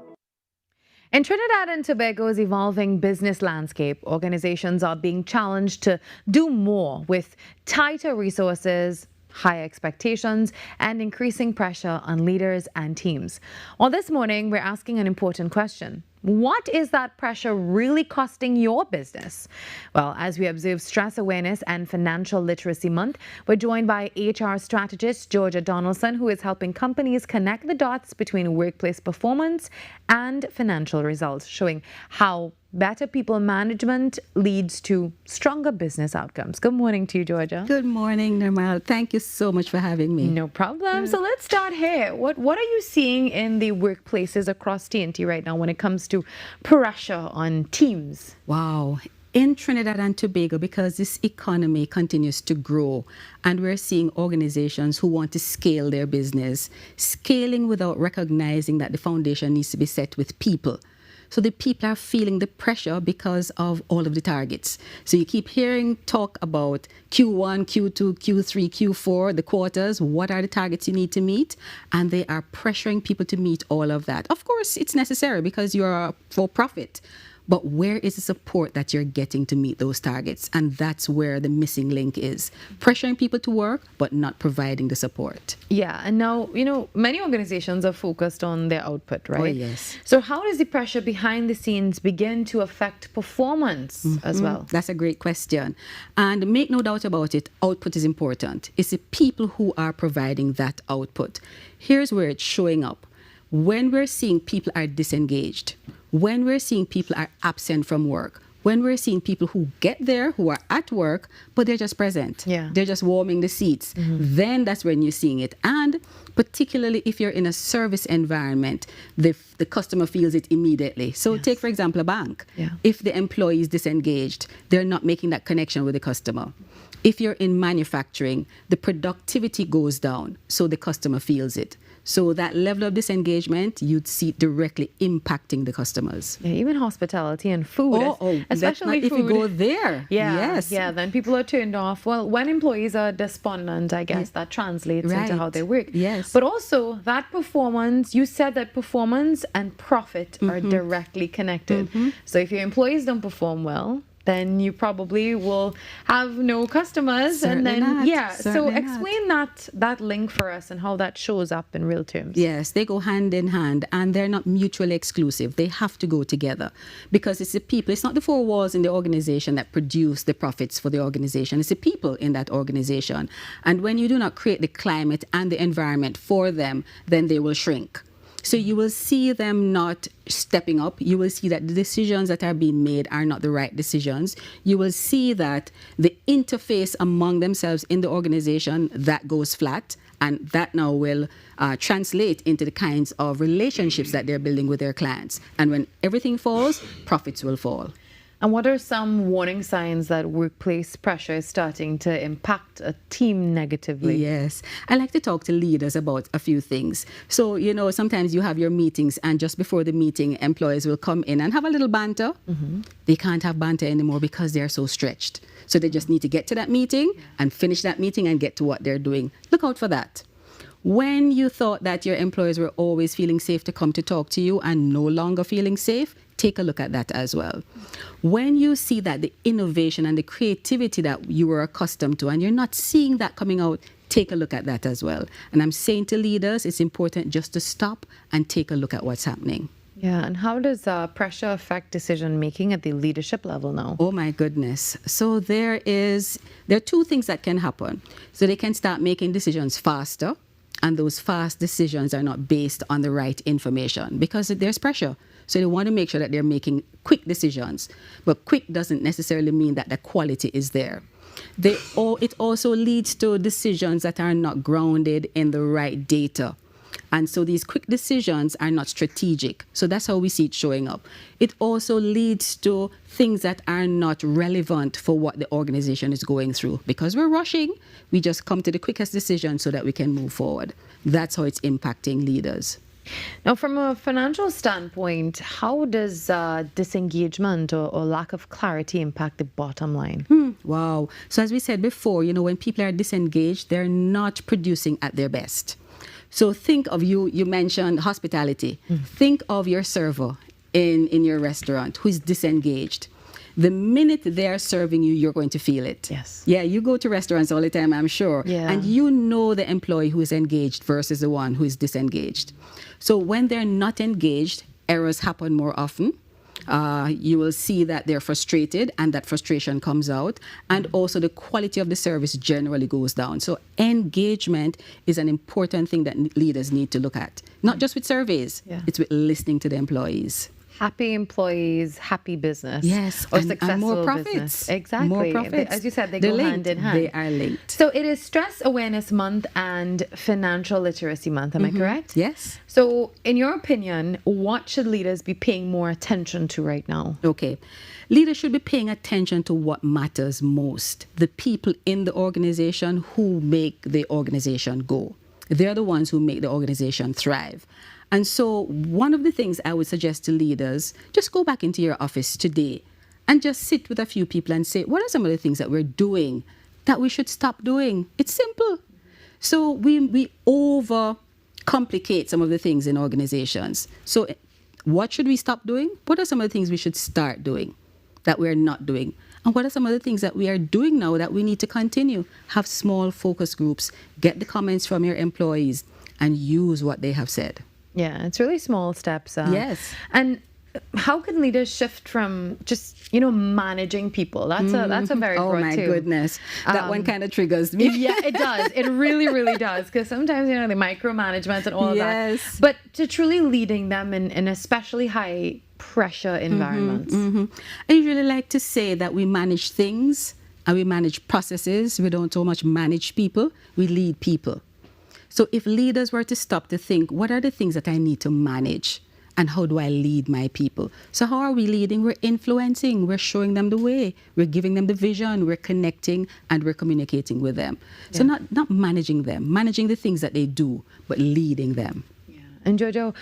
In Trinidad and Tobago's evolving business landscape, organizations are being challenged to do more with tighter resources, high expectations, and increasing pressure on leaders and teams. Well, this morning, we're asking an important question. What is that pressure really costing your business? Well, as we observe Stress Awareness and Financial Literacy Month, we're joined by HR strategist Georgia Donaldson, who is helping companies connect the dots between workplace performance and financial results, showing how better people management leads to stronger business outcomes. Good morning to you, Georgia. Good morning, Nirmal. Thank you so much for having me. No problem. So let's start here. What are you seeing in the workplaces across TNT right now when it comes to pressure on teams? Wow. In Trinidad and Tobago, because this economy continues to grow and we're seeing organizations who want to scale their business, scaling without recognizing that the foundation needs to be set with people. So the people are feeling the pressure because of all of the targets. So you keep hearing talk about Q1, Q2, Q3, Q4, the quarters. What are the targets you need to meet? And they are pressuring people to meet all of that. Of course, it's necessary because you're for profit. But where is the support that you're getting to meet those targets? And that's where the missing link is. Pressuring people to work, but not providing the support. Yeah, and now, many organizations are focused on their output, right? Oh, yes. So how does the pressure behind the scenes begin to affect performance as well? That's a great question. And make no doubt about it, output is important. It's the people who are providing that output. Here's where it's showing up. When we're seeing people are disengaged, when we're seeing people are absent from work, when we're seeing people who get there, who are at work, but they're just present. Yeah. They're just warming the seats. Then that's when you're seeing it. And particularly if you're in a service environment, the customer feels it immediately. So take, for example, a bank. Yeah. If the employee is disengaged, they're not making that connection with the customer. If you're in manufacturing, the productivity goes down, so the customer feels it. So that level of disengagement, you'd see directly impacting the customers. Yeah, even hospitality and food, especially if food. you go there. Yeah, Yes. yeah, then people are turned off. Well, when employees are despondent, I guess that translates into how they work. Yes. But also that performance, you said that performance and profit are directly connected. So if your employees don't perform well, then you probably will have no customers. Certainly and then, not. yeah. Certainly So explain that link for us and how that shows up in real terms. Yes, they go hand in hand, and they're not mutually exclusive. They have to go together, because it's the people, it's not the four walls in the organization that produce the profits for the organization. It's the people in that organization. And when you do not create the climate and the environment for them, then they will shrink. So you will see them not stepping up. You will see that the decisions that are being made are not the right decisions. You will see that the interface among themselves in the organization, that goes flat, and that now will translate into the kinds of relationships that they're building with their clients. And when everything falls, profits will fall. And what are some warning signs that workplace pressure is starting to impact a team negatively? Yes. I like to talk to leaders about a few things. So, you know, sometimes you have your meetings, and just before the meeting, employees will come in and have a little banter. They can't have banter anymore because they're so stretched. So they just need to get to that meeting and finish that meeting and get to what they're doing. Look out for that. When you thought that your employees were always feeling safe to come to talk to you and no longer feeling safe, take a look at that as well. When you see that the innovation and the creativity that you were accustomed to, and you're not seeing that coming out, take a look at that as well. And I'm saying to leaders, it's important just to stop and take a look at what's happening. Yeah, and how does pressure affect decision making at the leadership level now? Oh my goodness. So there are two things that can happen. So they can start making decisions faster, and those fast decisions are not based on the right information because there's pressure. So they want to make sure that they're making quick decisions. But quick doesn't necessarily mean that the quality is there. It also leads to decisions that are not grounded in the right data. And so these quick decisions are not strategic. So that's how we see it showing up. It also leads to things that are not relevant for what the organization is going through. Because we're rushing, we just come to the quickest decision so that we can move forward. That's how it's impacting leaders. Now, from a financial standpoint, how does disengagement or lack of clarity impact the bottom line? Wow. So as we said before, you know, when people are disengaged, they're not producing at their best. So think of you mentioned hospitality. Think of your server in your restaurant who is disengaged. The minute they're serving you, you're going to feel it. Yes. Yeah, you go to restaurants all the time, I'm sure. Yeah. And you know the employee who is engaged versus the one who is disengaged. So when they're not engaged, errors happen more often. You will see that they're frustrated, and that frustration comes out. And also the quality of the service generally goes down. So engagement is an important thing that leaders need to look at. Not just with surveys, it's with listening to the employees. Happy employees, happy business. Yes, or and successful more profits. business. Exactly. More profits. As you said, They're go linked. hand in hand. They are linked. So it is Stress Awareness Month and Financial Literacy Month. Am I correct? Yes. So in your opinion, what should leaders be paying more attention to right now? Okay. Leaders should be paying attention to what matters most. The people in the organization who make the organization go. They're the ones who make the organization thrive. And so one of the things I would suggest to leaders, just go back into your office today and just sit with a few people and say, what are some of the things that we're doing that we should stop doing? It's simple. So we overcomplicate some of the things in organizations. So what should we stop doing? What are some of the things we should start doing that we're not doing? And what are some of the things that we are doing now that we need to continue? Have small focus groups, get the comments from your employees, and use what they have said. Yeah, it's really small steps. Yes. And how can leaders shift from just, managing people? That's a very broad Oh my too. goodness. That one kind of triggers me. Yeah, it does. It really, really does. Because sometimes, the micromanagement and all of that. But to truly leading them in especially high pressure environments. I usually like to say that we manage things and we manage processes. We don't so much manage people, we lead people. So if leaders were to stop to think, what are the things that I need to manage? And how do I lead my people? So how are we leading? We're influencing, we're showing them the way, we're giving them the vision, we're connecting, and we're communicating with them. So not managing them, managing the things that they do, but leading them. And Jojo,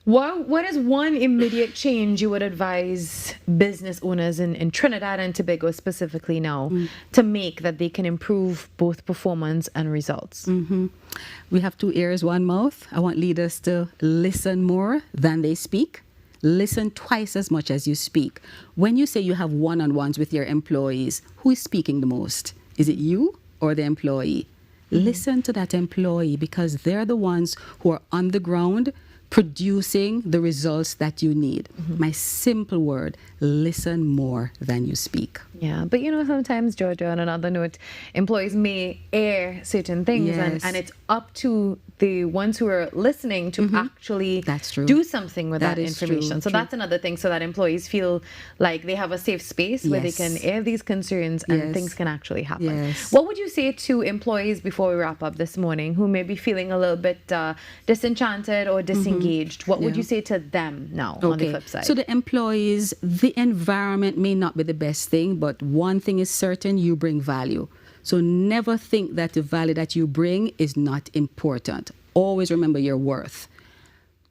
what is one immediate change you would advise business owners in Trinidad and Tobago specifically now to make that they can improve both performance and results? We have 2 ears, 1 mouth. I want leaders to listen more than they speak. Listen twice as much as you speak. When you say you have one-on-ones with your employees, who is speaking the most? Is it you or the employee? Listen to that employee because they're the ones who are on the ground producing the results that you need. My simple word, listen more than you speak. Yeah, but sometimes, Georgia, on another note, employees may air certain things and it's up to the ones who are listening to actually do something with that information. So that's another thing, so that employees feel like they have a safe space where they can air these concerns and things can actually happen. What would you say to employees before we wrap up this morning who may be feeling a little bit disenchanted or disengaged? What would you say to them now on the flip side? So the employees, the environment may not be the best thing, but one thing is certain, you bring value. So never think that the value that you bring is not important. Always remember your worth.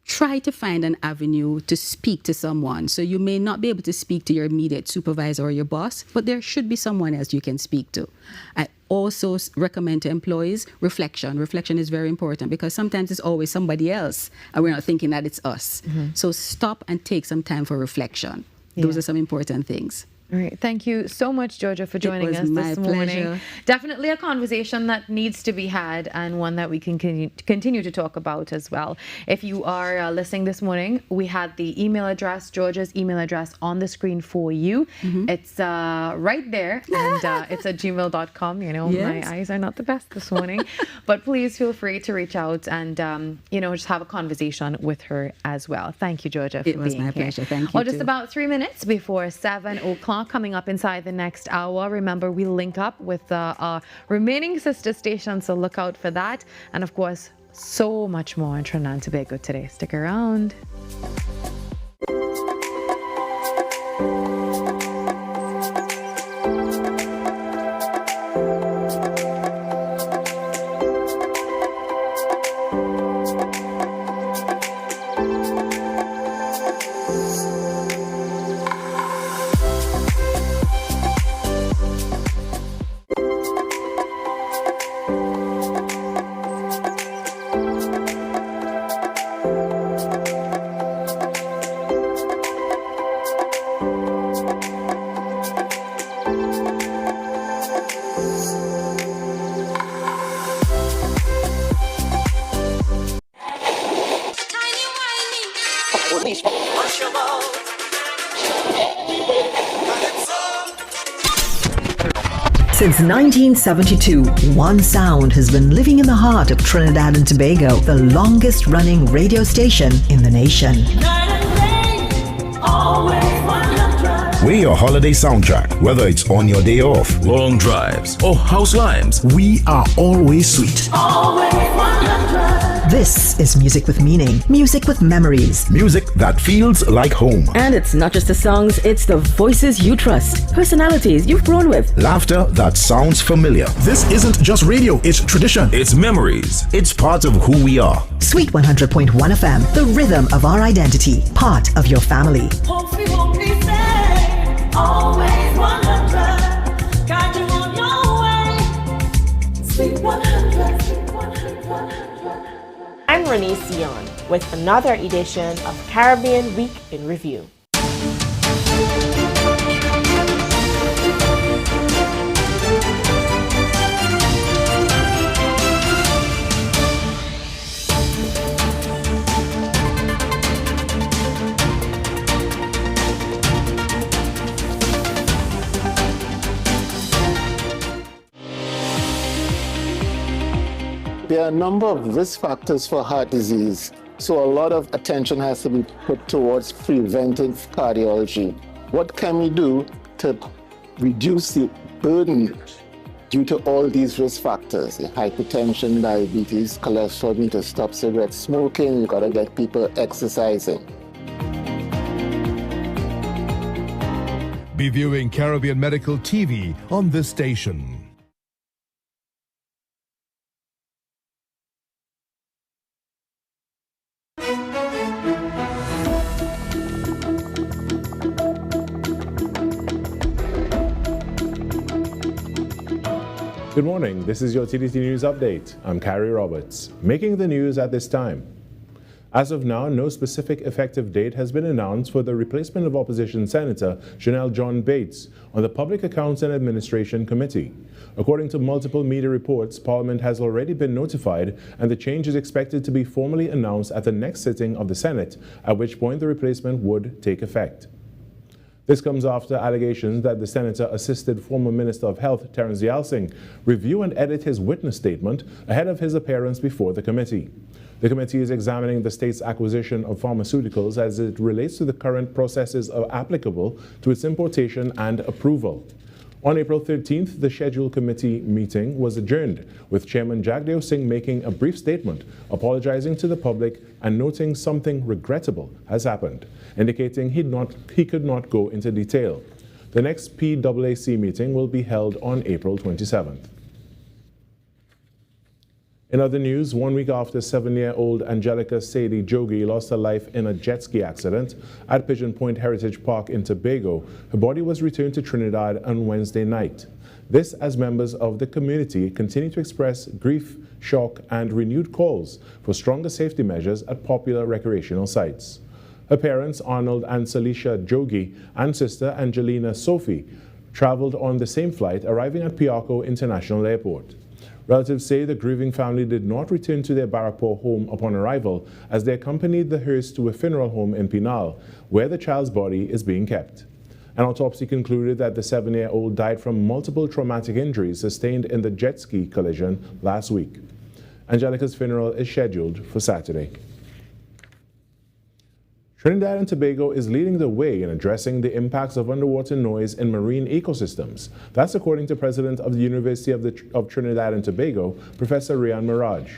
Try to find an avenue to speak to someone. So you may not be able to speak to your immediate supervisor or your boss, but there should be someone else you can speak to. I also recommend to employees reflection. Reflection is very important because sometimes it's always somebody else and we're not thinking that it's us. So stop and take some time for reflection. Those are some important things. All right. Thank you so much, Georgia, for joining us this morning. Pleasure. Definitely a conversation that needs to be had and one that we can continue to talk about as well. If you are listening this morning, we had the email address, Georgia's email address on the screen for you. It's right there and it's at gmail.com. My eyes are not the best this morning, but please feel free to reach out and, just have a conversation with her as well. Thank you, Georgia, for being here. It was my pleasure. Thank you. Just about 3 minutes before 7 o'clock. Coming up inside the next hour. Remember, we link up with our remaining sister stations, so look out for that. And of course, so much more in Trinidad and Tobago today. Stick around. Since 1972, one sound has been living in the heart of Trinidad and Tobago, the longest running radio station in the nation. We're your holiday soundtrack, whether it's on your day off, long drives, or house limes. We are always sweet. This is music with meaning, music with memories. Music that feels like home. And it's not just the songs, it's the voices you trust, personalities you've grown with. Laughter that sounds familiar. This isn't just radio, it's tradition. It's memories. It's part of who we are. Sweet 100.1 FM, the rhythm of our identity, part of your family. Always 100, guide you on your way. Sweet 100. I'm Renee Sion with another edition of Caribbean Week in Review. There are a number of risk factors for heart disease, so a lot of attention has to be put towards preventive cardiology. What can we do to reduce the burden due to all these risk factors? Hypertension, diabetes, cholesterol, you need to stop cigarette smoking, you gotta get people exercising. Be viewing Caribbean Medical TV on this station. Good morning, this is your TDT News Update. I'm Carrie Roberts. Making the news at this time. As of now, no specific effective date has been announced for the replacement of Opposition Senator Chanel John Bates on the Public Accounts and Administration Committee. According to multiple media reports, Parliament has already been notified and the change is expected to be formally announced at the next sitting of the Senate, at which point the replacement would take effect. This comes after allegations that the senator assisted former Minister of Health Terence Yalsing review and edit his witness statement ahead of his appearance before the committee. The committee is examining the state's acquisition of pharmaceuticals as it relates to the current processes applicable to its importation and approval. On April 13th, the scheduled committee meeting was adjourned, with Chairman Jagdeo Singh making a brief statement, apologizing to the public and noting something regrettable has happened, indicating he could not go into detail. The next PAAC meeting will be held on April 27th. In other news, 1 week after 7-year-old Angelica Sadie Jogi lost her life in a jet ski accident at Pigeon Point Heritage Park in Tobago, her body was returned to Trinidad on Wednesday night. This as members of the community continue to express grief, shock, and renewed calls for stronger safety measures at popular recreational sites. Her parents, Arnold and Salisha Jogi, and sister Angelina Sophie, traveled on the same flight, arriving at Piarco International Airport. Relatives say the grieving family did not return to their Barrackpore home upon arrival, as they accompanied the hearse to a funeral home in Pinal, where the child's body is being kept. An autopsy concluded that the 7-year-old died from multiple traumatic injuries sustained in the jet ski collision last week. Angelica's funeral is scheduled for Saturday. Trinidad and Tobago is leading the way in addressing the impacts of underwater noise in marine ecosystems. That's according to President of the University of Trinidad and Tobago, Professor Rian Miraj.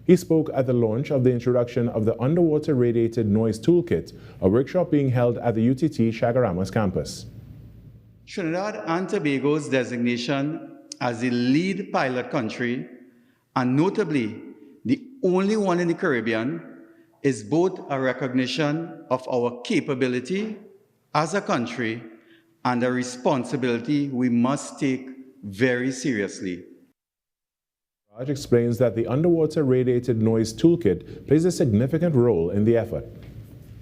He spoke at the launch of the introduction of the Underwater Radiated Noise Toolkit, a workshop being held at the UTT Chaguaramas campus. Trinidad and Tobago's designation as the lead pilot country, and notably the only one in the Caribbean, is both a recognition of our capability as a country and a responsibility we must take very seriously. Raj explains that the Underwater Radiated Noise Toolkit plays a significant role in the effort.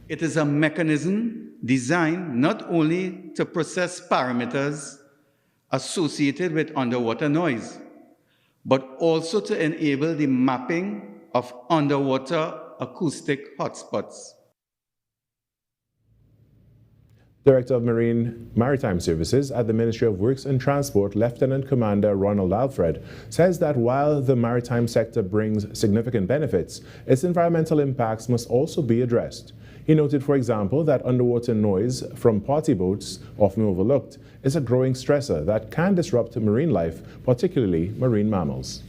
It is a mechanism designed not only to process parameters associated with underwater noise, but also to enable the mapping of underwater acoustic hotspots. Director of Maritime Services at the Ministry of Works and Transport, Lieutenant Commander Ronald Alfred, says that while the maritime sector brings significant benefits, its environmental impacts must also be addressed. He noted, for example, that underwater noise from party boats, often overlooked, is a growing stressor that can disrupt marine life, particularly marine mammals.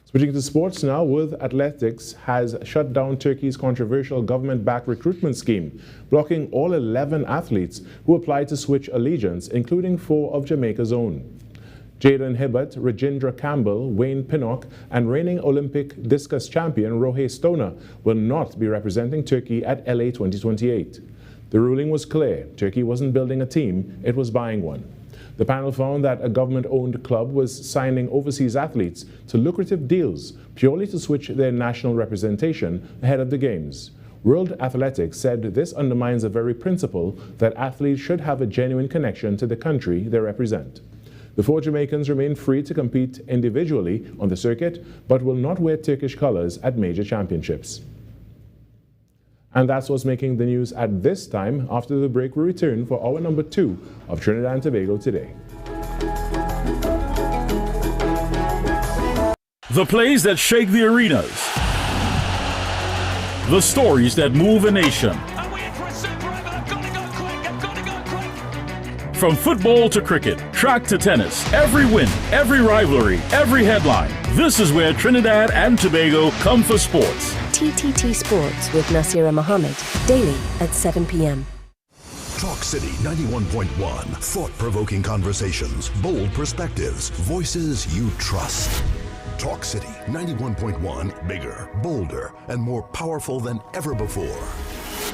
Switching to sports now, World Athletics has shut down Turkey's controversial government-backed recruitment scheme, blocking all 11 athletes who applied to switch allegiance, including 4 of Jamaica's own. Jaden Hibbert, Rajendra Campbell, Wayne Pinnock, and reigning Olympic discus champion Rohey Stoner will not be representing Turkey at LA 2028. The ruling was clear. Turkey wasn't building a team, it was buying one. The panel found that a government-owned club was signing overseas athletes to lucrative deals purely to switch their national representation ahead of the Games. World Athletics said this undermines the very principle that athletes should have a genuine connection to the country they represent. The 4 Jamaicans remain free to compete individually on the circuit, but will not wear Turkish colors at major championships. And that's what's making the news at this time. After the break, we return for hour number 2 of Trinidad and Tobago Today. The plays that shake the arenas. The stories that move a nation. From football to cricket, track to tennis, every win, every rivalry, every headline. This is where Trinidad and Tobago come for sports. TTT Sports with Nasira Mohammed, daily at 7 p.m. Talk City 91.1. Thought-provoking conversations, bold perspectives, voices you trust. Talk City 91.1. Bigger, bolder, and more powerful than ever before.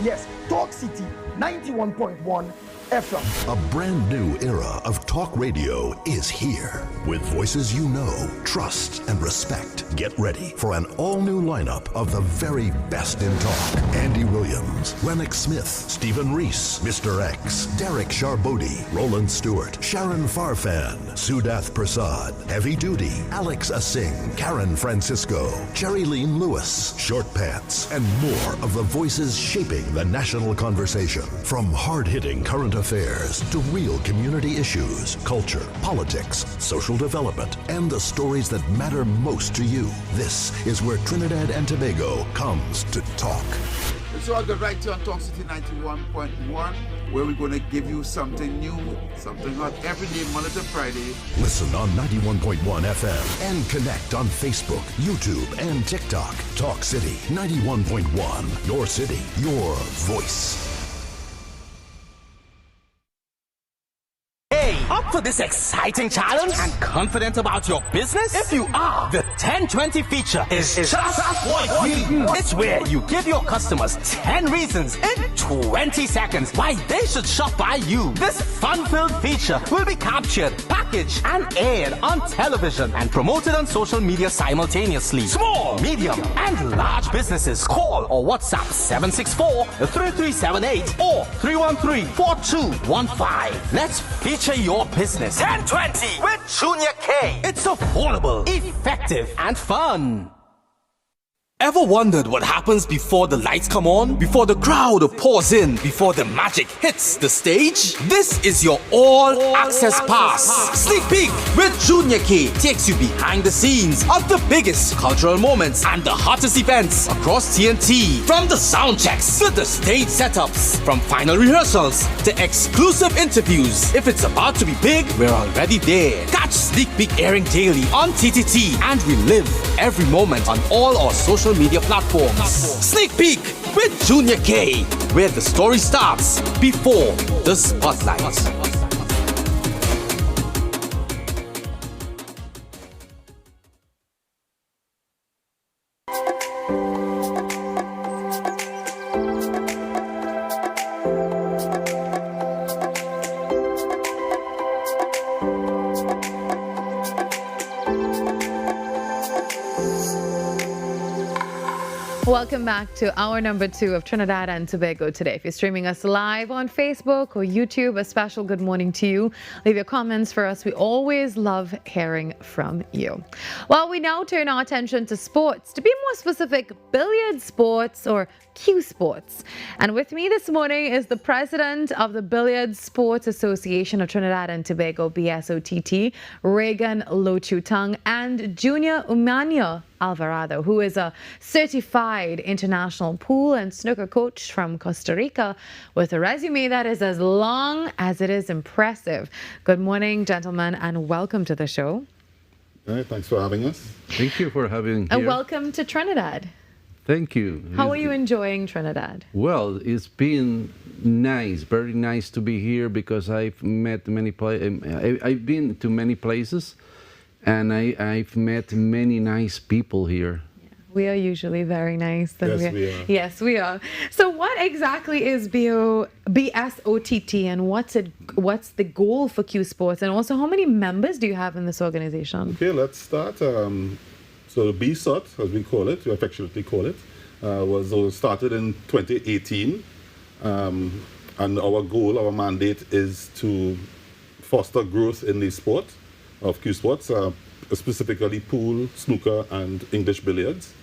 Yes, Talk City 91.1 FM. A brand new era of talk radio is here. With voices you know, trust, and respect. Get ready for an all-new lineup of the very best in talk. Andy Williams, Lennox Smith, Stephen Reese, Mr. X, Derek Charbodi, Roland Stewart, Sharon Farfan, Sudath Prasad, Heavy Duty, Alex Asing, Karen Francisco, Cherry-Leen Lewis, Short Pants, and more of the voices shaping the national conversation. From hard-hitting current affairs to real community issues, culture, politics, social development, and the stories that matter most to you. This is where Trinidad and Tobago comes to talk. So I'll go right here on Talk City 91.1, where we're going to give you something new, something hot every day, Monday to Friday. Listen on 91.1 FM and connect on Facebook, YouTube, and TikTok. Talk City 91.1. Your city, your voice. Hey, up for this exciting challenge and confident about your business? If you are, the 10-20 feature is just what you do. It's where you give your customers 10 reasons in 20 seconds why they should shop by you. This fun-filled feature will be captured, packaged, and aired on television and promoted on social media simultaneously. Small, medium, and large businesses call or WhatsApp 764-3378 or 313-4215. Let's feature your business. 1020 with Junior K. It's affordable, effective, and fun. Ever wondered what happens before the lights come on? Before the crowd pours in? Before the magic hits the stage? This is your all-access pass. Sneak Peek with Junior K takes you behind the scenes of the biggest cultural moments and the hottest events across TNT. From the sound checks to the stage setups, from final rehearsals to exclusive interviews. If it's about to be big, we're already there. Catch Sneak Peek airing daily on TTT and relive every moment on all our social media platforms. Sneak Peek with Junior K, where the story starts before the spotlight. Welcome back to hour number 2 of Trinidad and Tobago Today. If you're streaming us live on Facebook or YouTube, a special good morning to you. Leave your comments for us. We always love hearing from you. Well, we now turn our attention to sports. To be more specific, billiard sports or Q Sports. And with me this morning is the president of the Billiard Sports Association of Trinidad and Tobago, BSOTT, Reagan Lochutung, and Junior Umania Alvarado, who is a certified international pool and snooker coach from Costa Rica with a resume that is as long as it is impressive. Good morning, gentlemen, and welcome to the show. All right, thanks for having us. Thank you for having me. And welcome to Trinidad. Thank you. How are you enjoying Trinidad? Well, it's been nice, very nice to be here because I've met many I've been to many places, and I've met many nice people here. We are usually very nice. Yes, we are. Yes, we are. So what exactly is BSOTT and what's the goal for Q Sports, and also how many members do you have in this organization? Okay, let's start. So the BSOT, as we call it, we affectionately call it, was started in 2018. And our goal, our mandate is to foster growth in the sport of Q Sports, specifically pool, snooker, and English billiards.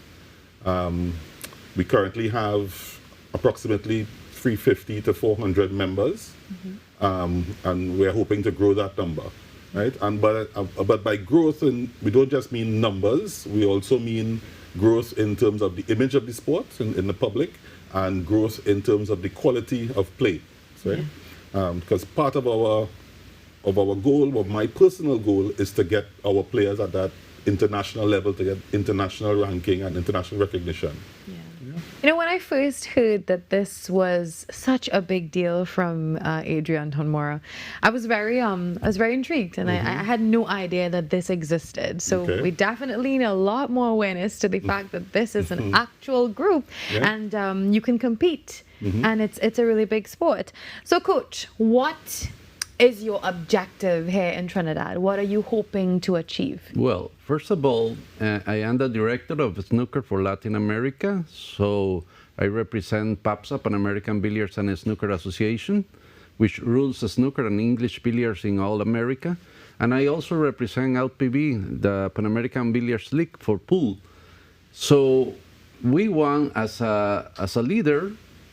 We currently have approximately 350 to 400 members, and we're hoping to grow that number. right? And but by growth, and we don't just mean numbers, we also mean growth in terms of the image of the sport in the public, and growth in terms of the quality of play, right? Because part of our goal, or my personal goal, is to get our players at that international level, to get international ranking and international recognition. You know, when I first heard that this was such a big deal from Adrian Tonmora, I was very intrigued, and I had no idea that this existed. So we definitely need a lot more awareness to the fact that this is an actual group, and you can compete, and it's a really big sport. So, Coach, what is your objective here in Trinidad? What are you hoping to achieve? Well, first of all, I am the director of snooker for Latin America. So I represent PAPSA, Pan American Billiards and Snooker Association, which rules snooker and English billiards in all America. And I also represent LPB, the Pan American Billiards League for pool. So we want, as a leader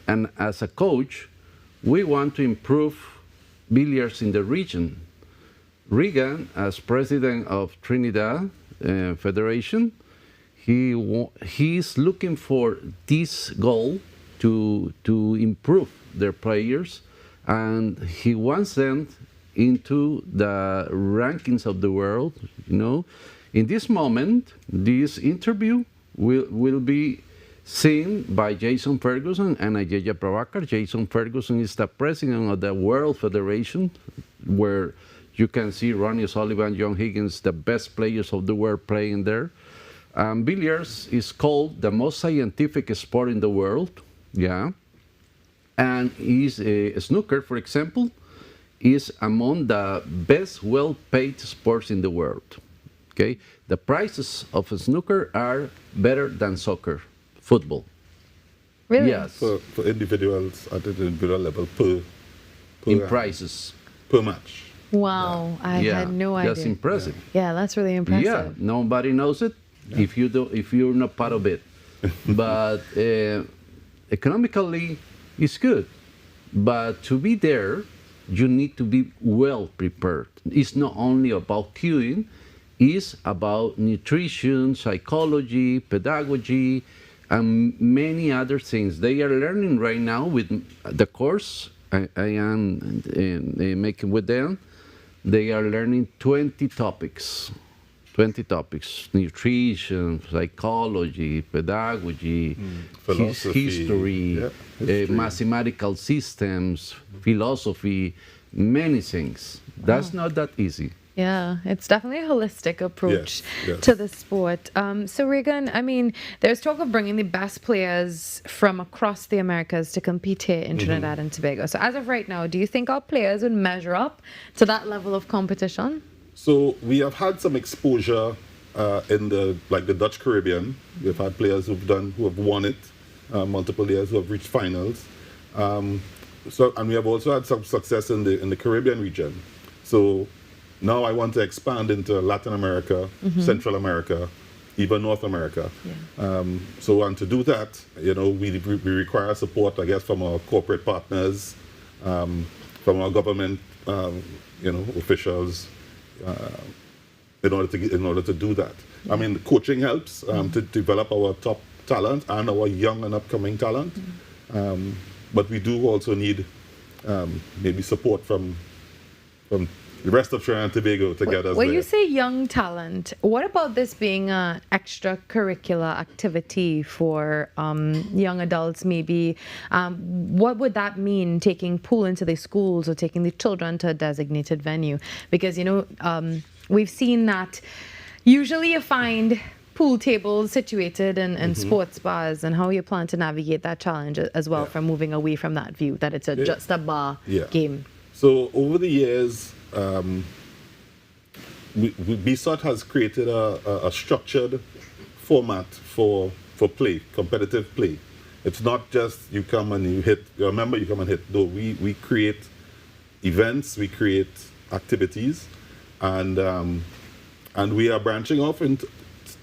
and as a coach, we want to improve billiards in the region. Regan, as president of Trinidad Federation, he's looking for this goal to improve their players, and he wants them into the rankings of the world. You know, in this moment, this interview will be seen by Jason Ferguson and Ajaya Prabhakar. Jason Ferguson is the president of the World Federation, where you can see Ronnie O'Sullivan, John Higgins, the best players of the world playing there. Billiards is called the most scientific sport in the world, and snooker, for example, is among the best well-paid sports in the world. Okay, the prices of snooker are better than soccer. Football. Really? Yes. For individuals at the individual level per prices. Per match. Wow, I had no idea. That's impressive. Yeah, that's really impressive. Yeah, nobody knows it if you're not part of it. But economically, it's good. But to be there, you need to be well prepared. It's not only about cueing, it's about nutrition, psychology, pedagogy, and many other things. They are learning right now with the course I am making with them. They are learning 20 topics, nutrition, psychology, pedagogy, history, mathematical systems, philosophy, many things. That's not that easy. Yeah, it's definitely a holistic approach to the sport. So Regan, I mean, there's talk of bringing the best players from across the Americas to compete here in Trinidad and Tobago. So as of right now, do you think our players would measure up to that level of competition? So we have had some exposure in the Dutch Caribbean. We've had players who have won it, multiple years who have reached finals. And we have also had some success in the Caribbean region. So now I want to expand into Latin America, Central America, even North America. And to do that, you know, we require support, I guess, from our corporate partners, from our government, officials, in order to do that. I mean, the coaching helps to develop our top talent and our young and upcoming talent. But we do also need maybe support from the rest of Trinidad and Tobago to get us when there. you say young talent, what about this being an extracurricular activity for young adults maybe? What would that mean, taking pool into the schools or taking the children to a designated venue? Because, you know, we've seen that usually you find pool tables situated in sports bars, and how you plan to navigate that challenge as well from moving away from that view that it's just a bar game. So over the years, BSOT has created a structured format for play, competitive play. It's not just you come and you hit, you remember you come and hit. No, we create events, we create activities, and we are branching off into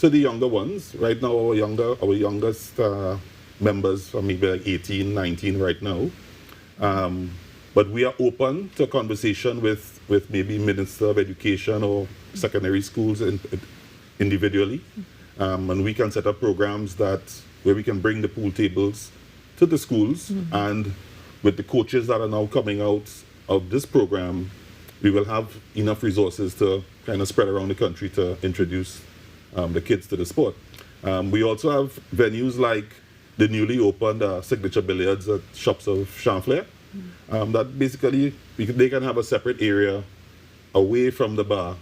the younger ones. Right now, our youngest members are maybe like 18, 19 right now. But we are open to conversation with with maybe Minister of Education or secondary schools individually. And we can set up programs where we can bring the pool tables to the schools, and with the coaches that are now coming out of this program, we will have enough resources to kind of spread around the country to introduce the kids to the sport. We also have venues like the newly opened Signature Billiards at Shops of Champlain. That basically, they can have a separate area away from the bar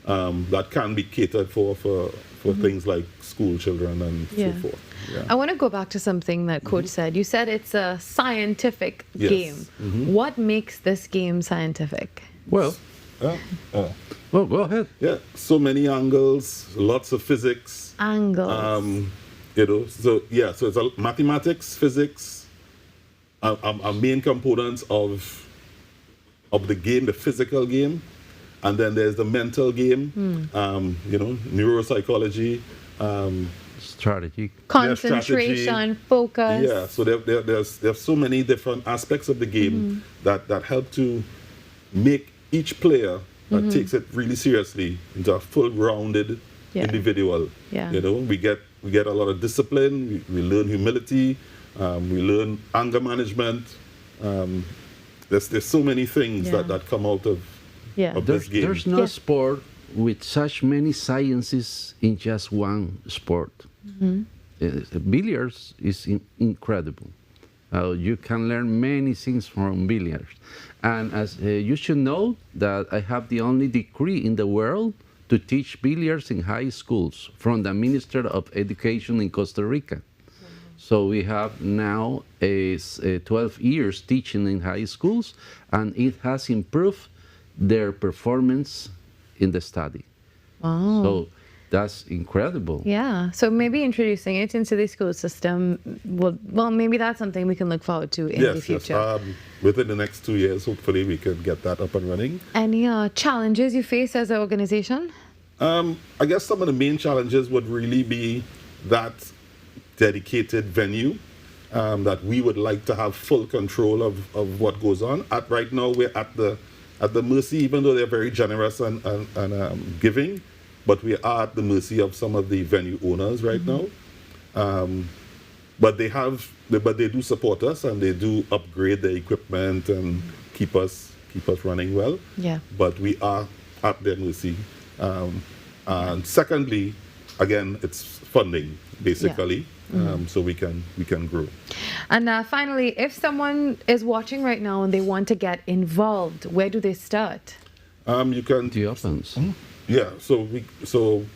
that can be catered for things like school children and so forth. Yeah. I want to go back to something that Coach said. You said it's a scientific game. What makes this game scientific? Well, well, go ahead. Yeah, so many angles, lots of physics. Angles. So it's mathematics, physics, are main components of the game, the physical game. And then there's the mental game, neuropsychology, strategy, concentration, focus. Yeah, so there's so many different aspects of the game that help to make each player that takes it really seriously into a full-rounded individual. Yeah. We get a lot of discipline. We learn humility. We learn anger management. There's so many things that come out of this game. There's no sport with such many sciences in just one sport. Billiards is incredible. You can learn many things from billiards. And as you should know that I have the only degree in the world to teach billiards in high schools from the Minister of Education in Costa Rica. So we have now 12 years teaching in high schools, and it has improved their performance in the study. Wow. So that's incredible. Yeah. So maybe introducing it into the school system, well, maybe that's something we can look forward to in the future. Yes. Within the next 2 years, hopefully we can get that up and running. Any challenges you face as an organization? I guess some of the main challenges would really be that dedicated venue, that we would like to have full control of what goes on. Right now, we're at the mercy, even though they're very generous and giving, but we are at the mercy of some of the venue owners right now. But they do support us, and they do upgrade the equipment and keep us running well. Yeah. But we are at their mercy. And secondly, again, it's funding basically. So we can grow. And finally, if someone is watching right now and they want to get involved, where do they start? You can. The opens. Yeah.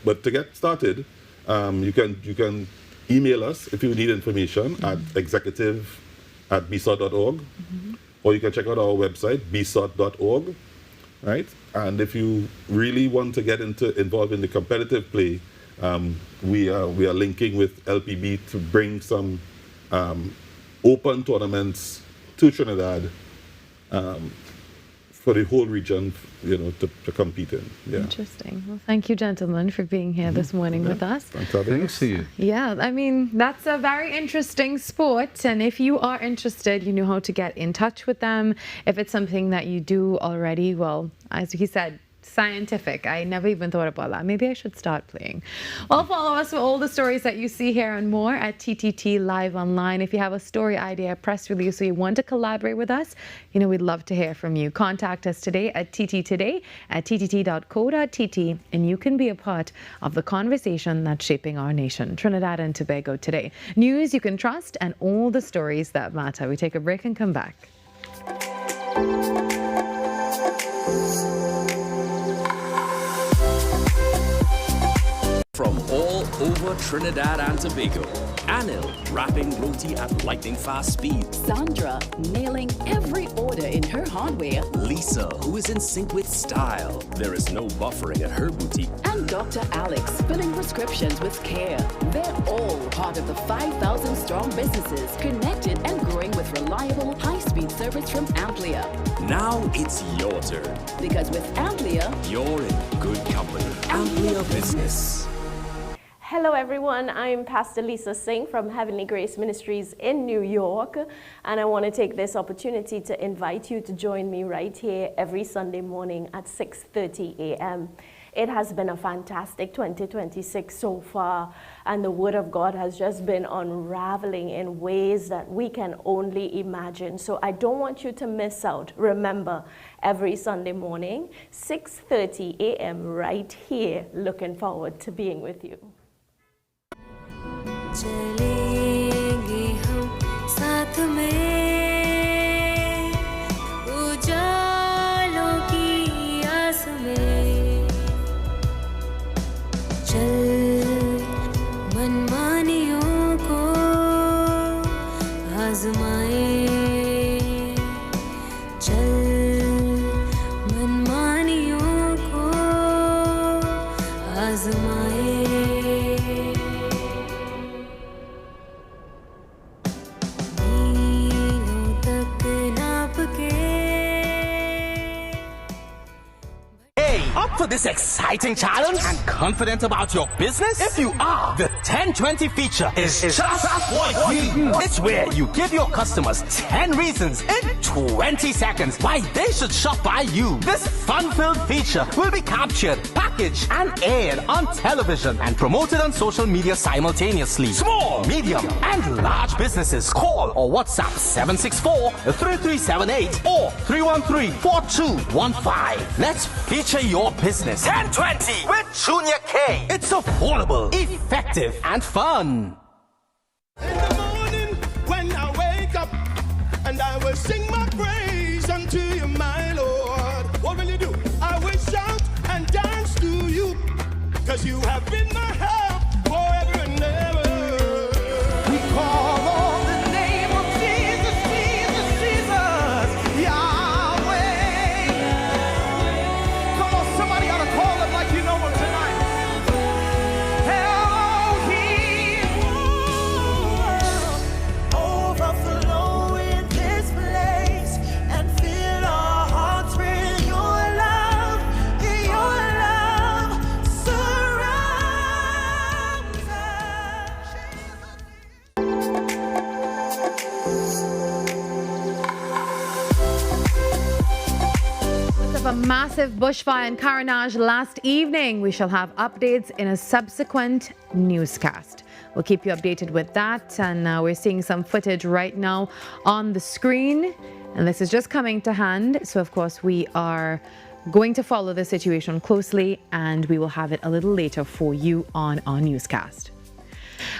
But to get started, you can email us if you need information at executive@bsot.org, or you can check out our website bsot.org, right? And if you really want to get involved in the competitive play, we are linking with LPB to bring some open tournaments to Trinidad for the whole region, to compete in. Yeah. Interesting. Well, thank you, gentlemen, for being here this morning with us. Thanks to you. Yeah, I mean, that's a very interesting sport. And if you are interested, you know how to get in touch with them. If it's something that you do already, well, as he said, scientific. I never even thought about that. Maybe I should start playing. Well, follow us for all the stories that you see here and more at TTT Live Online. If you have a story, idea, press release, or you want to collaborate with us, we'd love to hear from you. Contact us today at tttoday@ttt.co.tt, and you can be a part of the conversation that's shaping our nation. Trinidad and Tobago Today. News you can trust and all the stories that matter. We take a break and come back. From all over Trinidad and Tobago, Anil wrapping roti at lightning fast speed. Sandra nailing every order in her hardware. Lisa, who is in sync with style. There is no buffering at her boutique. And Dr. Alex filling prescriptions with care. They're all part of the 5,000 strong businesses connected and growing with reliable, high-speed service from Amplia. Now it's your turn. Because with Amplia, you're in good company. Amplia Business. Hello everyone, I'm Pastor Lisa Singh from Heavenly Grace Ministries in New York, and I want to take this opportunity to invite you to join me right here every Sunday morning at 6:30 a.m. It has been a fantastic 2026 so far, and the Word of God has just been unraveling in ways that we can only imagine. So I don't want you to miss out. Remember, every Sunday morning, 6:30 a.m. right here. Looking forward to being with you. चलेंगे हम साथ में उजालों की आस में चल मनमानियों को आजमाए चल मनमानियों को आजमाए Up for this exciting challenge and confident about your business? If you are, the 10-20 feature is just for you. It's where you give your customers 10 reasons in 20 seconds why they should shop by you. This fun-filled feature will be captured, packaged, and aired on television and promoted on social media simultaneously. Small, medium, and large businesses call or WhatsApp 764-3378 or 313-4215. Let's feature your business. 1020 with Junior K. It's affordable, effective, and fun. In the morning when I wake up, and I will sing my praise unto you, my Lord. What will you do? I will shout and dance to you, because you have been my help forever and ever. We call on the name of Jesus, Jesus, Jesus, Yahweh. Come on, somebody ought to call him like you know him tonight. Elohim, overflow in this place and fill our hearts with your love. Your love surrounds Of a massive bushfire and carnage last evening. We shall have updates in a subsequent newscast. We'll keep you updated with that, and we're seeing some footage right now on the screen, and this is just coming to hand. So of course we are going to follow the situation closely, and we will have it a little later for you on our newscast.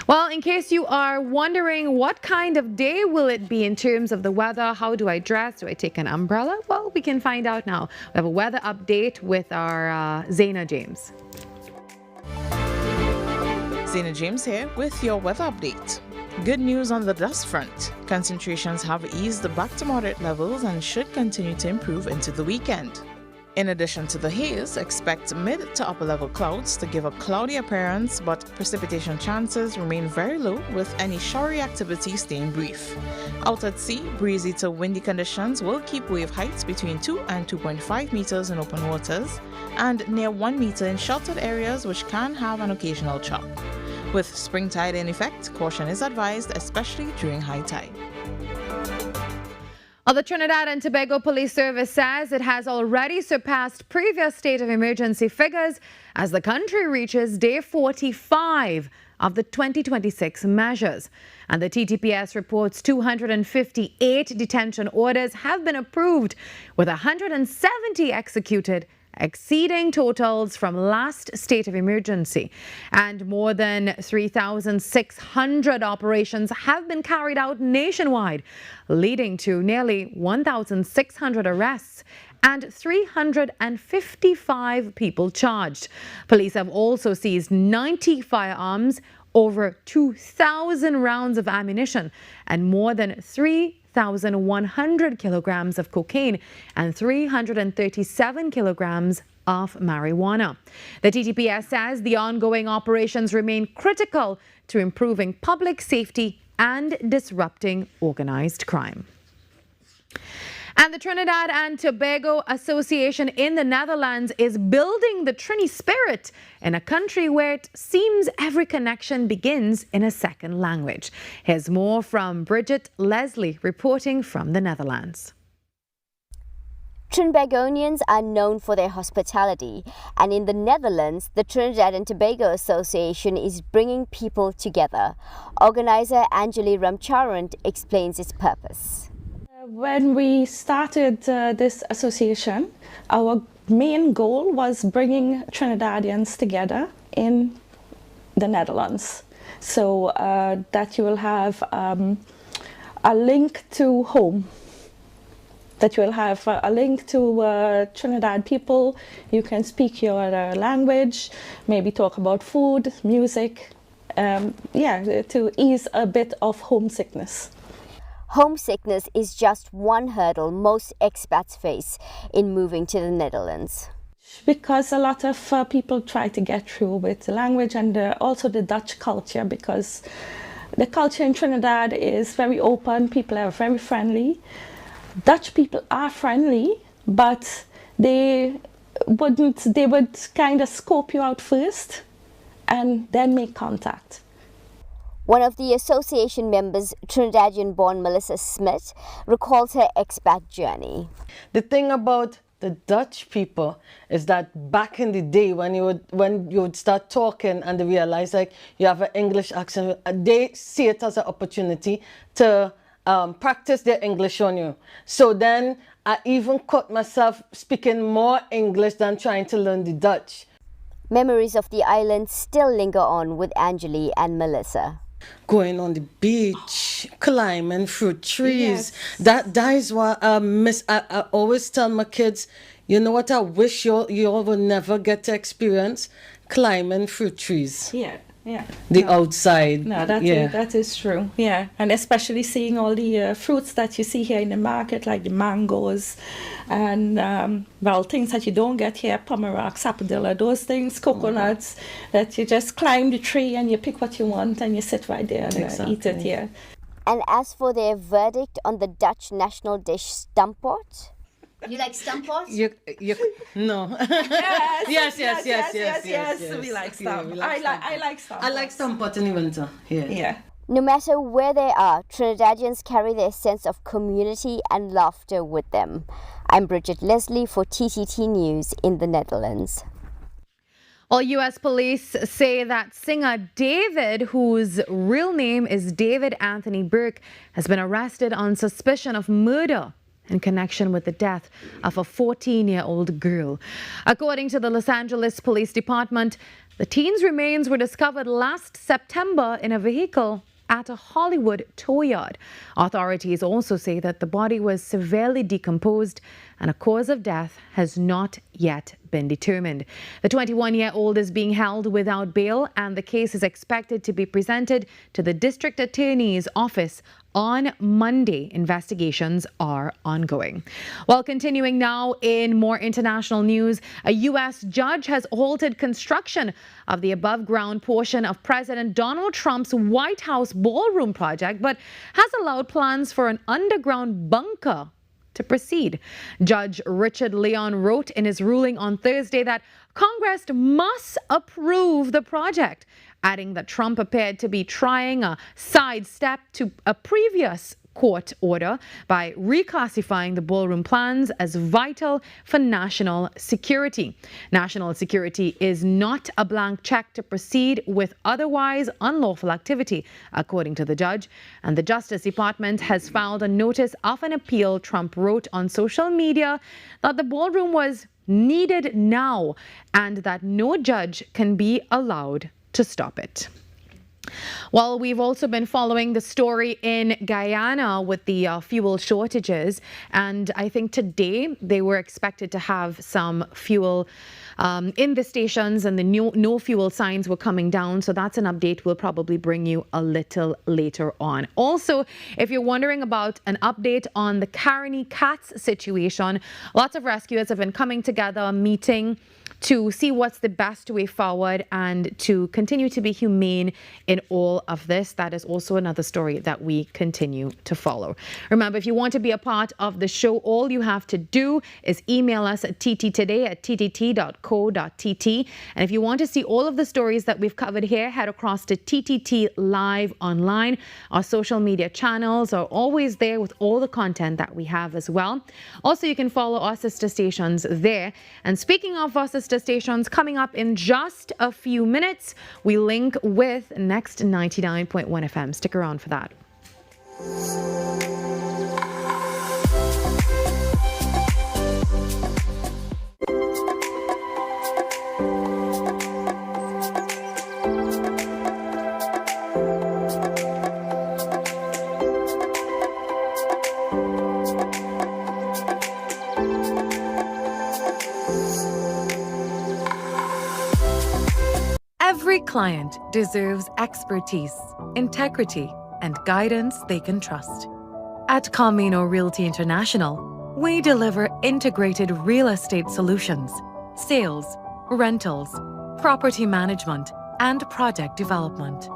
Well, in case you are wondering what kind of day will it be in terms of the weather, how do I dress, do I take an umbrella? Well, we can find out now. We have a weather update with our Zaina James. Zaina James here with your weather update. Good news on the dust front. Concentrations have eased back to moderate levels and should continue to improve into the weekend. In addition to the haze, expect mid to upper level clouds to give a cloudy appearance, but precipitation chances remain very low, with any showery activity staying brief. Out at sea, breezy to windy conditions will keep wave heights between 2 and 2.5 meters in open waters and near 1 meter in sheltered areas, which can have an occasional chop. With spring tide in effect, caution is advised, especially during high tide. The Trinidad and Tobago Police Service says it has already surpassed previous state of emergency figures as the country reaches day 45 of the 2026 measures. And the TTPS reports 258 detention orders have been approved, with 170 executed, exceeding totals from last state of emergency. And more than 3,600 operations have been carried out nationwide, leading to nearly 1,600 arrests and 355 people charged. Police have also seized 90 firearms, over 2,000 rounds of ammunition, and more than 3,100 kilograms of cocaine and 337 kilograms of marijuana. The TTPS says the ongoing operations remain critical to improving public safety and disrupting organized crime. And the Trinidad and Tobago Association in the Netherlands is building the Trini spirit in a country where it seems every connection begins in a second language. Here's more from Bridget Leslie reporting from the Netherlands. Trinbagonians are known for their hospitality, and in the Netherlands, the Trinidad and Tobago Association is bringing people together. Organizer Anjali Ramcharan explains its purpose. When we started this association, our main goal was bringing Trinidadians together in the Netherlands, so that you will have a link to home, that you will have a link to Trinidad people. You can speak your language, maybe talk about food, music, to ease a bit of homesickness. Homesickness is just one hurdle most expats face in moving to the Netherlands. Because a lot of people try to get through with the language and also the Dutch culture, because the culture in Trinidad is very open, people are very friendly. Dutch people are friendly, but they would kind of scope you out first and then make contact. One of the association members, Trinidadian-born Melissa Smith, recalls her expat journey. The thing about the Dutch people is that back in the day when you would start talking and they realize like you have an English accent, they see it as an opportunity to practice their English on you. So then I even caught myself speaking more English than trying to learn the Dutch. Memories of the island still linger on with Anjali and Melissa. Going on the beach, climbing fruit trees. Yes. That is what I miss. I always tell my kids, you know what I wish you all will never get to experience? Climbing fruit trees. Yeah. The outside. No, that is true. Yeah, and especially seeing all the fruits that you see here in the market, like the mangoes, and things that you don't get here, pomerac, sapodilla, those things, coconuts, that you just climb the tree and you pick what you want and you sit right there and eat it here. And as for their verdict on the Dutch national dish stampot. You like stampot? No. Yes. We like stamp. I like stamp. I like stampot in the winter. Yeah. No matter where they are, Trinidadians carry their sense of community and laughter with them. I'm Bridget Leslie for TTT News in the Netherlands. Well, U.S. police say that singer David, whose real name is David Anthony Burke, has been arrested on suspicion of murder in connection with the death of a 14-year-old girl. According to the Los Angeles Police Department, the teen's remains were discovered last September in a vehicle at a Hollywood tow yard. Authorities also say that the body was severely decomposed and a cause of death has not yet been determined. The 21-year-old is being held without bail and the case is expected to be presented to the district attorney's office on Monday. Investigations are ongoing. While continuing now in more international news, a U.S. judge has halted construction of the above-ground portion of President Donald Trump's White House ballroom project, but has allowed plans for an underground bunker to proceed. Judge Richard Leon wrote in his ruling on Thursday that Congress must approve the project, adding that Trump appeared to be trying a sidestep to a previous court order by reclassifying the ballroom plans as vital for national security. National security is not a blank check to proceed with otherwise unlawful activity, according to the judge. And the Justice Department has filed a notice of an appeal. Trump wrote on social media that the ballroom was needed now and that no judge can be allowed to stop it. Well, we've also been following the story in Guyana with the fuel shortages, and I think today they were expected to have some fuel in the stations, and the no fuel signs were coming down. So that's an update we'll probably bring you a little later on. Also, if you're wondering about an update on the Caroni cats situation, lots of rescuers have been coming together, meeting to see what's the best way forward and to continue to be humane in all of this. That is also another story that we continue to follow. Remember, if you want to be a part of the show, all you have to do is email us at ttt@ttt.co.tt. And if you want to see all of the stories that we've covered here, head across to TTT Live online. Our social media channels are always there with all the content that we have as well. Also, you can follow our sister stations there. And speaking of our sister stations, coming up in just a few minutes, we link with Next 99.1 FM. Stick around for that. Every client deserves expertise, integrity, and guidance they can trust. At Camino Realty International, we deliver integrated real estate solutions, sales, rentals, property management, and project development.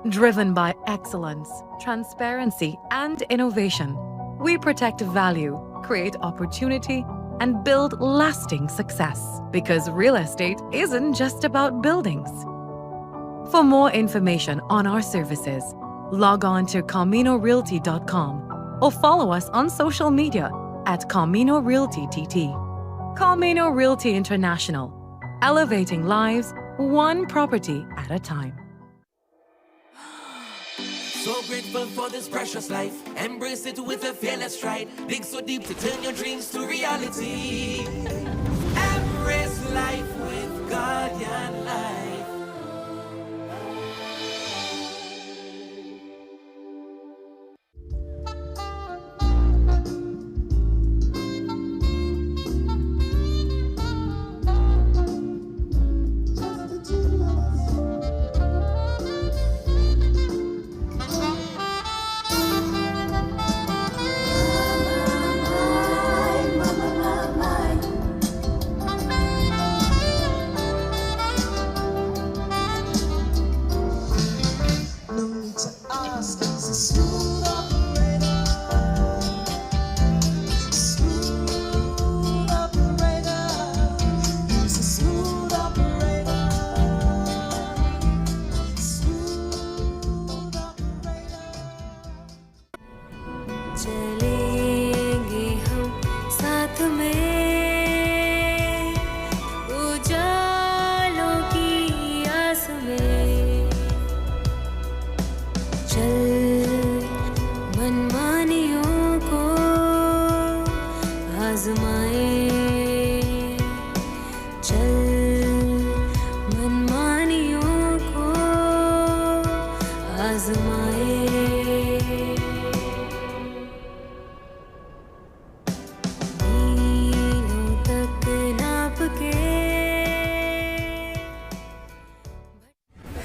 Driven by excellence, transparency, and innovation, we protect value, create opportunity, and build lasting success. Because real estate isn't just about buildings. For more information on our services, log on to CaminoRealty.com or follow us on social media at Camino Realty TT. Camino Realty International, elevating lives one property at a time. So grateful for this precious life. Embrace it with a fearless stride. Dig so deep to turn your dreams to reality. Embrace life with Guardian Life.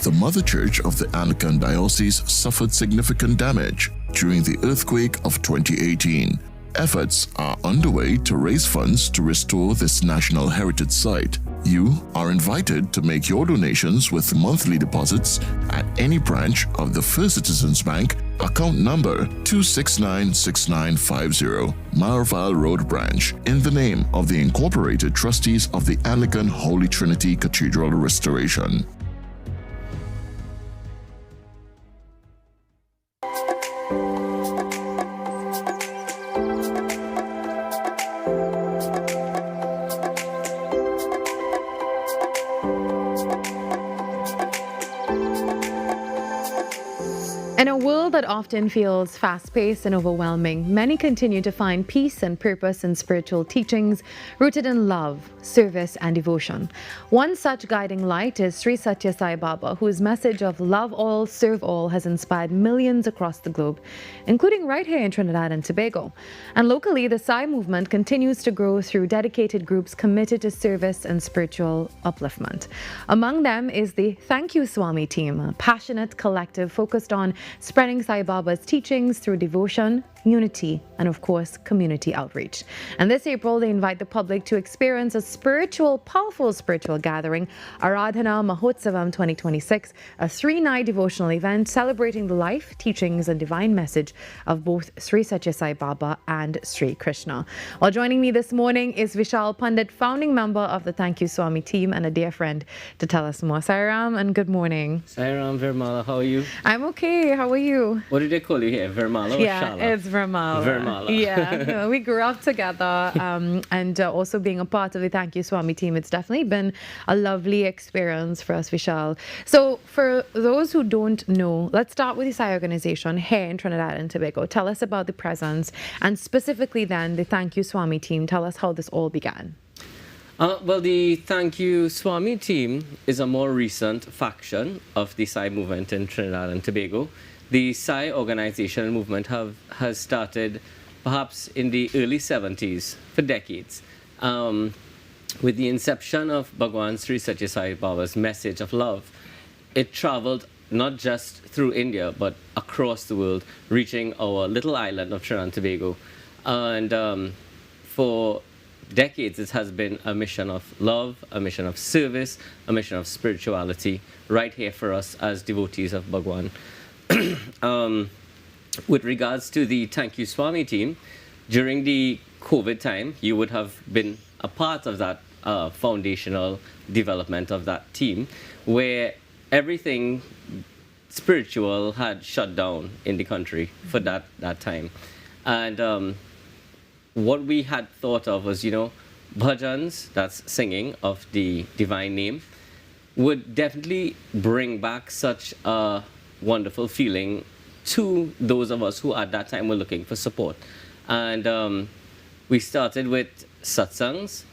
The Mother Church of the Anglican Diocese suffered significant damage during the earthquake of 2018. Efforts are underway to raise funds to restore this national heritage site. You are invited to make your donations with monthly deposits at any branch of the First Citizens Bank, account number 2696950, Marval Road Branch, in the name of the Incorporated Trustees of the Anglican Holy Trinity Cathedral Restoration. In a world that often feels fast-paced and overwhelming, many continue to find peace and purpose in spiritual teachings rooted in love, service, and devotion. One such guiding light is Sri Satya Sai Baba, whose message of love all, serve all has inspired millions across the globe, including right here in Trinidad and Tobago. And locally, the Sai movement continues to grow through dedicated groups committed to service and spiritual upliftment. Among them is the Thank You Swami team, a passionate collective focused on spreading Sai Baba's teachings through devotion, unity, and of course, community outreach. And this April, they invite the public to experience a powerful spiritual gathering, Aradhana Mahotsavam 2026, a 3-night devotional event celebrating the life, teachings, and divine message of both Sri Satya Sai Baba and Sri Krishna. Well, joining me this morning is Vishal Pandit, founding member of the Thank You Swami team and a dear friend, to tell us more. Sairam and good morning. Sairam, Virmala, how are you? I'm okay. How are you? What do they call you here? Virmala or Yeah, Shala? it's Virmala. Virmala. Yeah, we grew up together and also being a part of the Thank You Swami team, it's definitely been a lovely experience for us, Vishal. So for those who don't know, let's start with the Sai organization here in Trinidad and Tobago. Tell us about the presence and specifically then the Thank You Swami team. Tell us how this all began. Well, the Thank You Swami team is a more recent faction of the Sai movement in Trinidad and Tobago. The Sai organization and movement has started perhaps in the early 70s for decades. With the inception of Bhagwan Sri Satya Sai Baba's message of love, it traveled not just through India, but across the world, reaching our little island of Trinidad and Tobago. And for decades, it has been a mission of love, a mission of service, a mission of spirituality, right here for us as devotees of Bhagwan. With regards to the Thank You Swami team, during the COVID time, you would have been a part of that foundational development of that team, where everything spiritual had shut down in the country for that time. And what we had thought of was, bhajans, that's singing of the divine name, would definitely bring back such a wonderful feeling to those of us who at that time were looking for support. And we started with satsangs.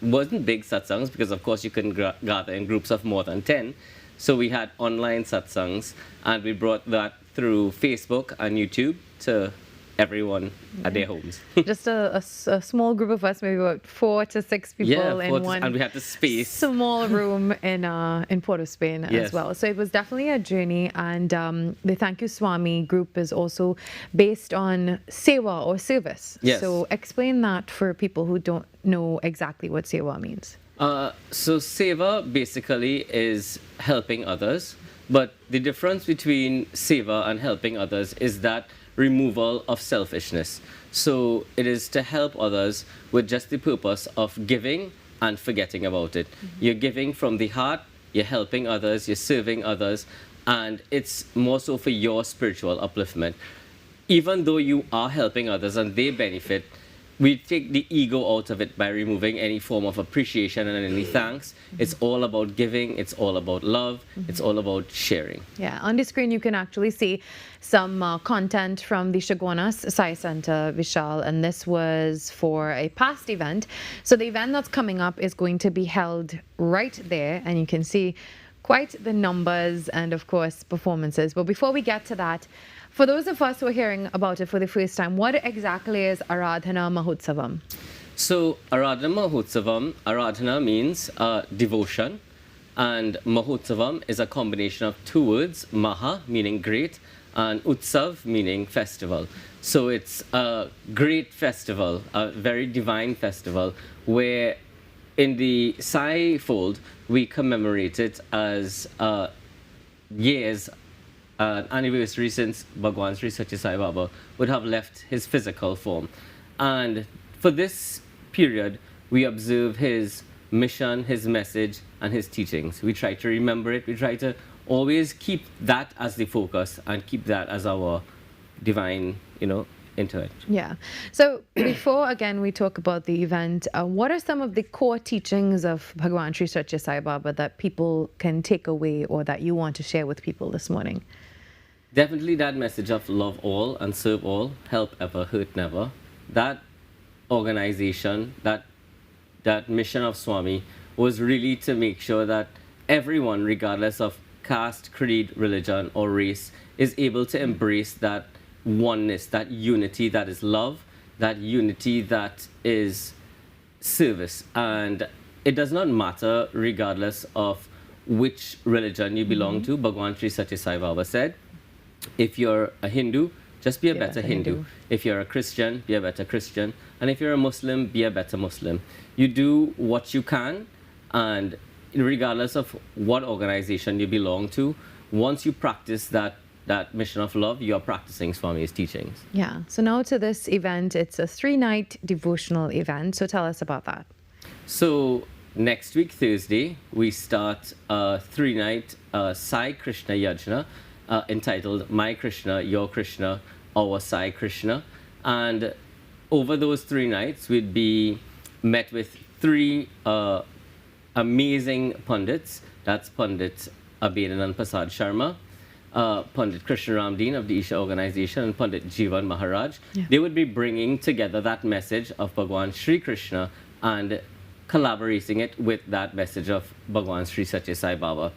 Wasn't big satsangs because of course you couldn't gather in groups of more than 10. So we had online satsangs and we brought that through Facebook and YouTube to everyone at their homes. Just a small group of us, maybe about 4 to 6 people in one. And we had the space. Small room in Port of Spain as well. So it was definitely a journey. And the Thank You Swami group is also based on seva or service. Yes. So explain that for people who don't know exactly what seva means. So seva basically is helping others. But the difference between seva and helping others is that removal of selfishness. So it is to help others with just the purpose of giving and forgetting about it. You're giving from the heart, you're helping others, you're serving others, and it's more so for your spiritual upliftment. Even though you are helping others and they benefit, we take the ego out of it by removing any form of appreciation and any thanks. It's all about giving, it's all about love, it's all about sharing. Yeah, on the screen you can actually see some content from the Shagwanas Sai Center, Vishal, and this was for a past event. So the event that's coming up is going to be held right there, and you can see quite the numbers and of course performances. But before we get to that, for those of us who are hearing about it for the first time, what exactly is Aradhana Mahotsavam? So Aradhana Mahotsavam, Aradhana means devotion, and Mahotsavam is a combination of 2 words, Maha meaning great, and Utsav meaning festival. So it's a great festival, a very divine festival, where in the Sai fold, we commemorate it as years anniversary since Bhagwan Sri Satya Sai Baba would have left his physical form. And for this period, we observe his mission, his message, and his teachings. We try to remember it. We try to always keep that as the focus and keep that as our divine, into it. Yeah. So before, again, we talk about the event, what are some of the core teachings of Bhagwan Sri Satya Sai Baba that people can take away or that you want to share with people this morning? Definitely that message of love all and serve all, help ever, hurt never. That organization, that mission of Swami was really to make sure that everyone, regardless of caste, creed, religion, or race, is able to embrace that oneness, that unity that is love, that unity that is service. And it does not matter regardless of which religion you belong to. Bhagwan Sri Satya Sai Baba said, If you're a Hindu, just be a Be a better better Hindu. Hindu. If you're a Christian, be a better Christian. And if you're a Muslim, be a better Muslim. You do what you can, and regardless of what organization you belong to, once you practice that mission of love, you are practicing Swami's teachings. Yeah. So now to this event, it's a 3-night devotional event. So tell us about that. So next week, Thursday, we start a 3-night Sai Krishna Yajna entitled My Krishna, Your Krishna, Our Sai Krishna. And over those 3 nights, we'd be met with 3 amazing pundits. That's Pandit Abedinand Prasad Sharma, Pandit Krishna Ramdeen of the Isha organization, and Pandit Jivan Maharaj. Yeah. They would be bringing together that message of Bhagwan Sri Krishna and collaborating it with that message of Bhagwan Sri Satya Sai Baba.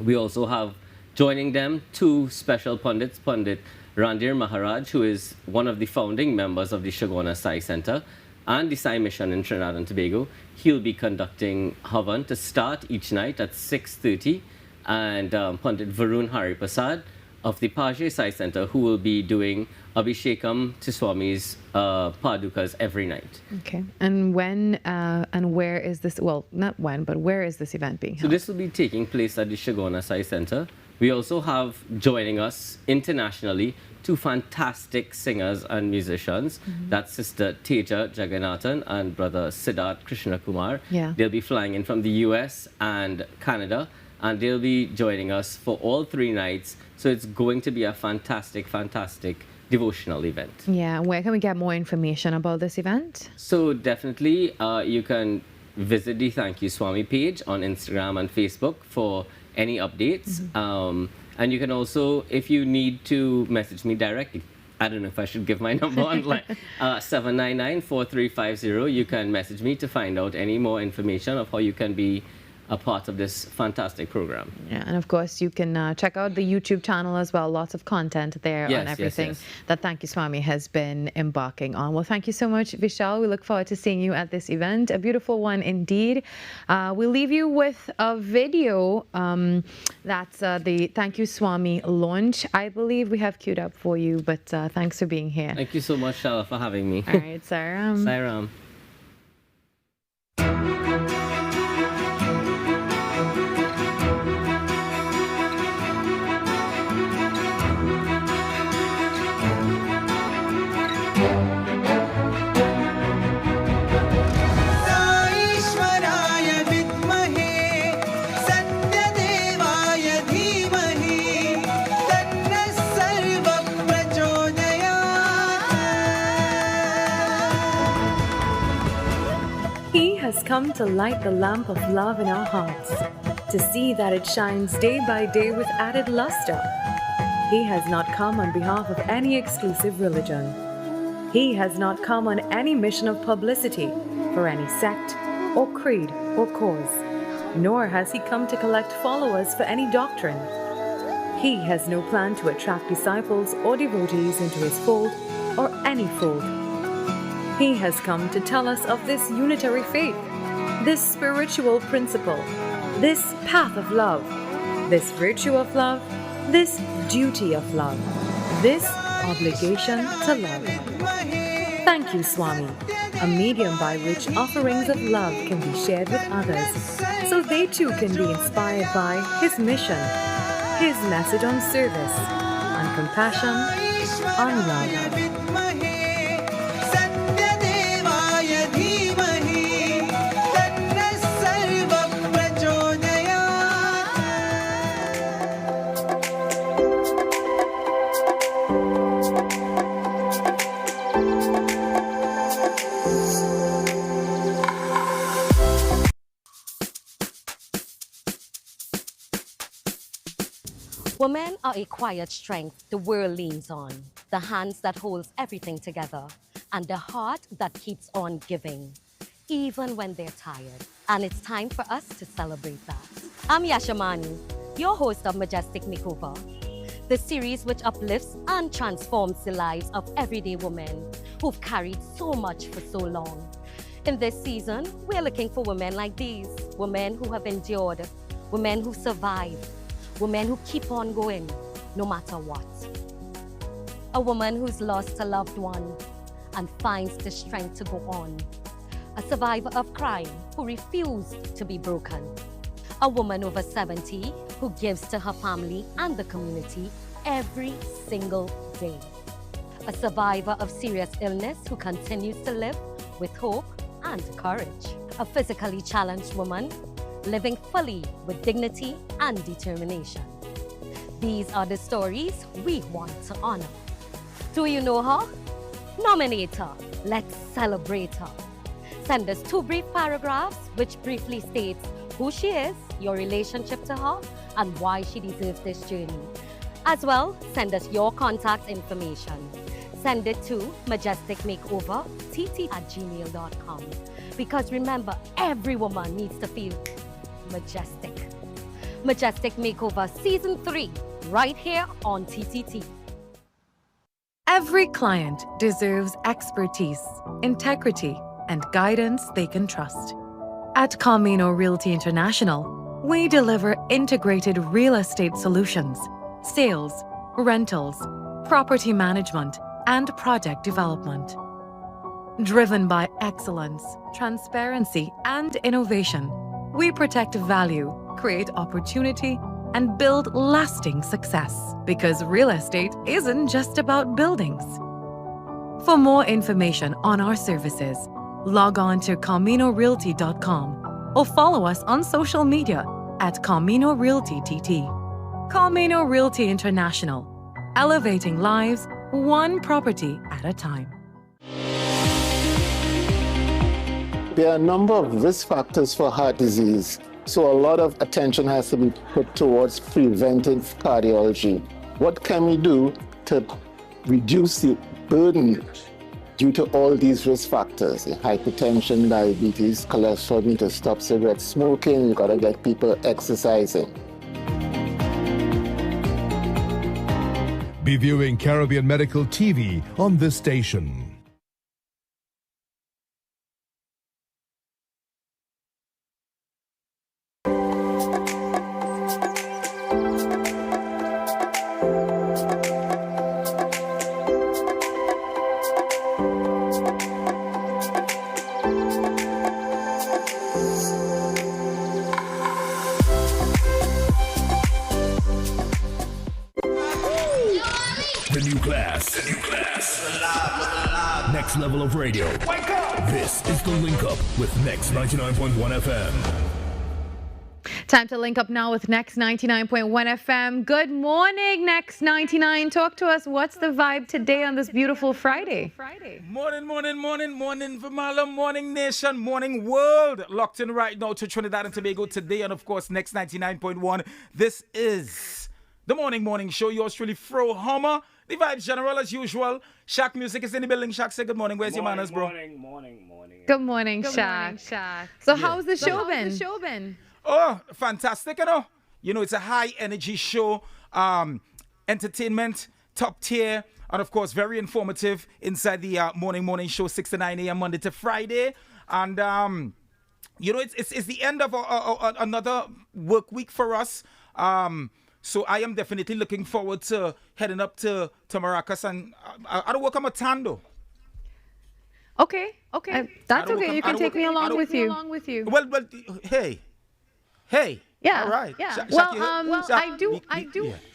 We also have joining them 2 special pundits, Pandit Randir Maharaj, who is one of the founding members of the Shagona Sai Center and the Sai Mission in Trinidad and Tobago. He'll be conducting Havan to start each night at 6:30, and Pandit Varun Hari Prasad of the Pajay Sai Center, who will be doing Abhishekam to Swami's Padukas every night. Okay. And when and where is this? Well, not when, but where is this event being held? So this will be taking place at the Shagona Sai Center. We also have joining us internationally 2 fantastic singers and musicians. That's Sister Teja Jagannathan and Brother Siddharth Krishna Kumar. Yeah. They'll be flying in from the US and Canada, and they'll be joining us for all 3 nights. So it's going to be a fantastic, fantastic devotional event. Yeah. Where can we get more information about this event? So definitely you can visit the Thank You Swami page on Instagram and Facebook for any updates. And you can also, if you need to message me directly, I don't know if I should give my number online, 799-4350. You can message me to find out any more information of how you can be a part of this fantastic program. Yeah, and of course you can check out the YouTube channel as well. Lots of content there Yes, on yes, everything yes. that Thank You Swami has been embarking on. Well, thank you so much, Vishal. We look forward to seeing you at this event. A beautiful one indeed. We'll leave you with a video that's the Thank You Swami launch. I believe we have queued up for you, but thanks for being here. Thank you so much, Shala, for having me. All right, Sairam. Sairam. ईश्वराय विद्महे सत्यदेवाय धीमहि तन्नः सर्वं प्रचोदयात्. He has come to light the lamp of love in our hearts, to see that it shines day by day with added luster. He has not come on behalf of any exclusive religion. He has not come on any mission of publicity for any sect or creed or cause, nor has he come to collect followers for any doctrine. He has no plan to attract disciples or devotees into his fold or any fold. He has come to tell us of this unitary faith, this spiritual principle, this path of love, this virtue of love, this duty of love, this obligation to love. Thank you, Swami, a medium by which offerings of love can be shared with others, so they too can be inspired by his mission, his message on service, on compassion, on love. Women are a quiet strength the world leans on, the hands that holds everything together, and the heart that keeps on giving, even when they're tired. And it's time for us to celebrate that. I'm Yashamani, your host of Majestic Makeover, the series which uplifts and transforms the lives of everyday women who've carried so much for so long. In this season, we're looking for women like these, women who have endured, women who survived, women who keep on going, no matter what. A woman who's lost a loved one and finds the strength to go on. A survivor of crime who refused to be broken. A woman over 70 who gives to her family and the community every single day. A survivor of serious illness who continues to live with hope and courage. A physically challenged woman living fully with dignity and determination. These are the stories we want to honor. Do you know her? Nominate her. Let's celebrate her. Send us 2 brief paragraphs which briefly states who she is, your relationship to her, and why she deserves this journey. As well, send us your contact information. Send it to majesticmakeovertt@gmail.com. Because remember, every woman needs to feel majestic. Majestic Makeover Season 3, right here on TTT. Every client deserves expertise, integrity, and guidance they can trust. At Camino Realty International, we deliver integrated real estate solutions, sales, rentals, property management, and project development. Driven by excellence, transparency, and innovation, we protect value, create opportunity, and build lasting success. Because real estate isn't just about buildings. For more information on our services, log on to CaminoRealty.com or follow us on social media at Camino Realty TT. Camino Realty International, elevating lives one property at a time. There are a number of risk factors for heart disease, so a lot of attention has to be put towards preventive cardiology. What can we do to reduce the burden due to all these risk factors? Hypertension, diabetes, cholesterol, you need to stop cigarette smoking, you gotta get people exercising. Be viewing Caribbean Medical TV on this station. Next level of radio. Wake up! This is the Link Up with Next 99.1 FM. Time to link up now with Next 99.1 FM. Good morning, Next 99. Talk to us. What's the vibe today on this beautiful Friday? Morning, Virmala, morning nation, morning world. Locked in right now to Trinidad and Tobago today, and of course, Next 99.1. This is the morning show. Yours truly, Fro Homer. The vibes general as usual. Shaq Music is in the building. Shaq, say good morning. Where's your manners, bro? Morning. Good morning, Shaq. So how's the show been? Oh, fantastic, you know, it's a high energy show, entertainment, top tier, and of course, very informative inside the morning show, 6 to 9 a.m. Monday to Friday. And, you know, it's the end of another work week for us. So I am definitely looking forward to heading up to Maracas, and I don't work on Matando. Okay. That's okay. You can take me along with you. Well, hey. Yeah. All right. Yeah.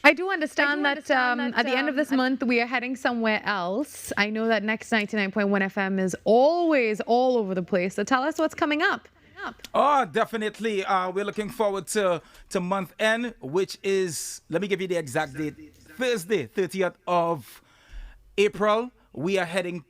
I do understand that at the end of this month we are heading somewhere else. I know that Next 99.1 FM is always all over the place. So tell us what's coming up. Oh, definitely. We're looking forward to month end, which is, let me give you the exact date, Thursday, 30th of April. We are heading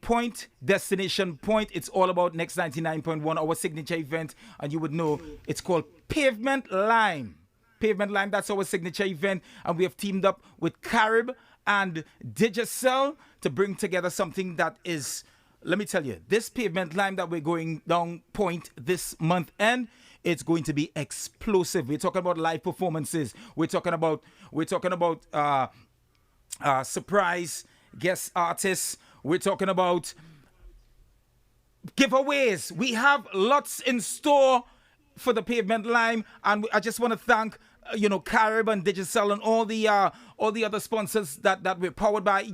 destination point. It's all about Next 99.1, our signature event, and you would know it's called Pavement Lime. Pavement Lime, that's our signature event, and we have teamed up with Carib and Digicel to bring together something that is, let me tell you, this Pavement Lime that we're going down point this month end, it's going to be explosive. We're talking about live performances. We're talking about surprise guest artists. We're talking about giveaways. We have lots in store for the Pavement Lime, and I just want to thank Carib and Digicel and all the other sponsors that we're powered by.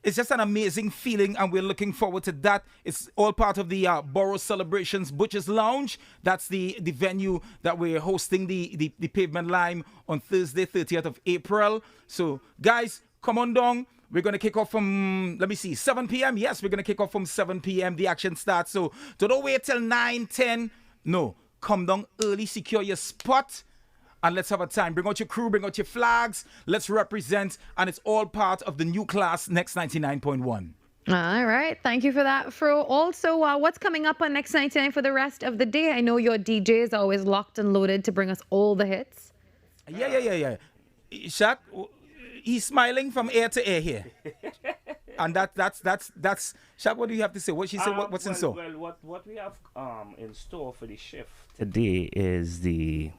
It's just an amazing feeling, and we're looking forward to that. It's all part of the Borough Celebrations Butchers Lounge. That's the venue that we're hosting the Pavement Lime on Thursday, 30th of April. So, guys, come on down. We're going to kick off from, 7 p.m. Yes, we're going to kick off from 7 p.m. The action starts. So don't wait till 9, 10. No, come down early, secure your spot, and let's have a time. Bring out your crew, bring out your flags. Let's represent, and it's all part of the new class, Next 99.1. All right. Thank you for that, Fro. Also, what's coming up on Next 99 for the rest of the day? I know your DJ is always locked and loaded to bring us all the hits. Yeah. Shaq, he's smiling from ear to ear here. And that's Shaq, what do you have to say? What she said, what's in store? Well, what we have in store for the shift today is the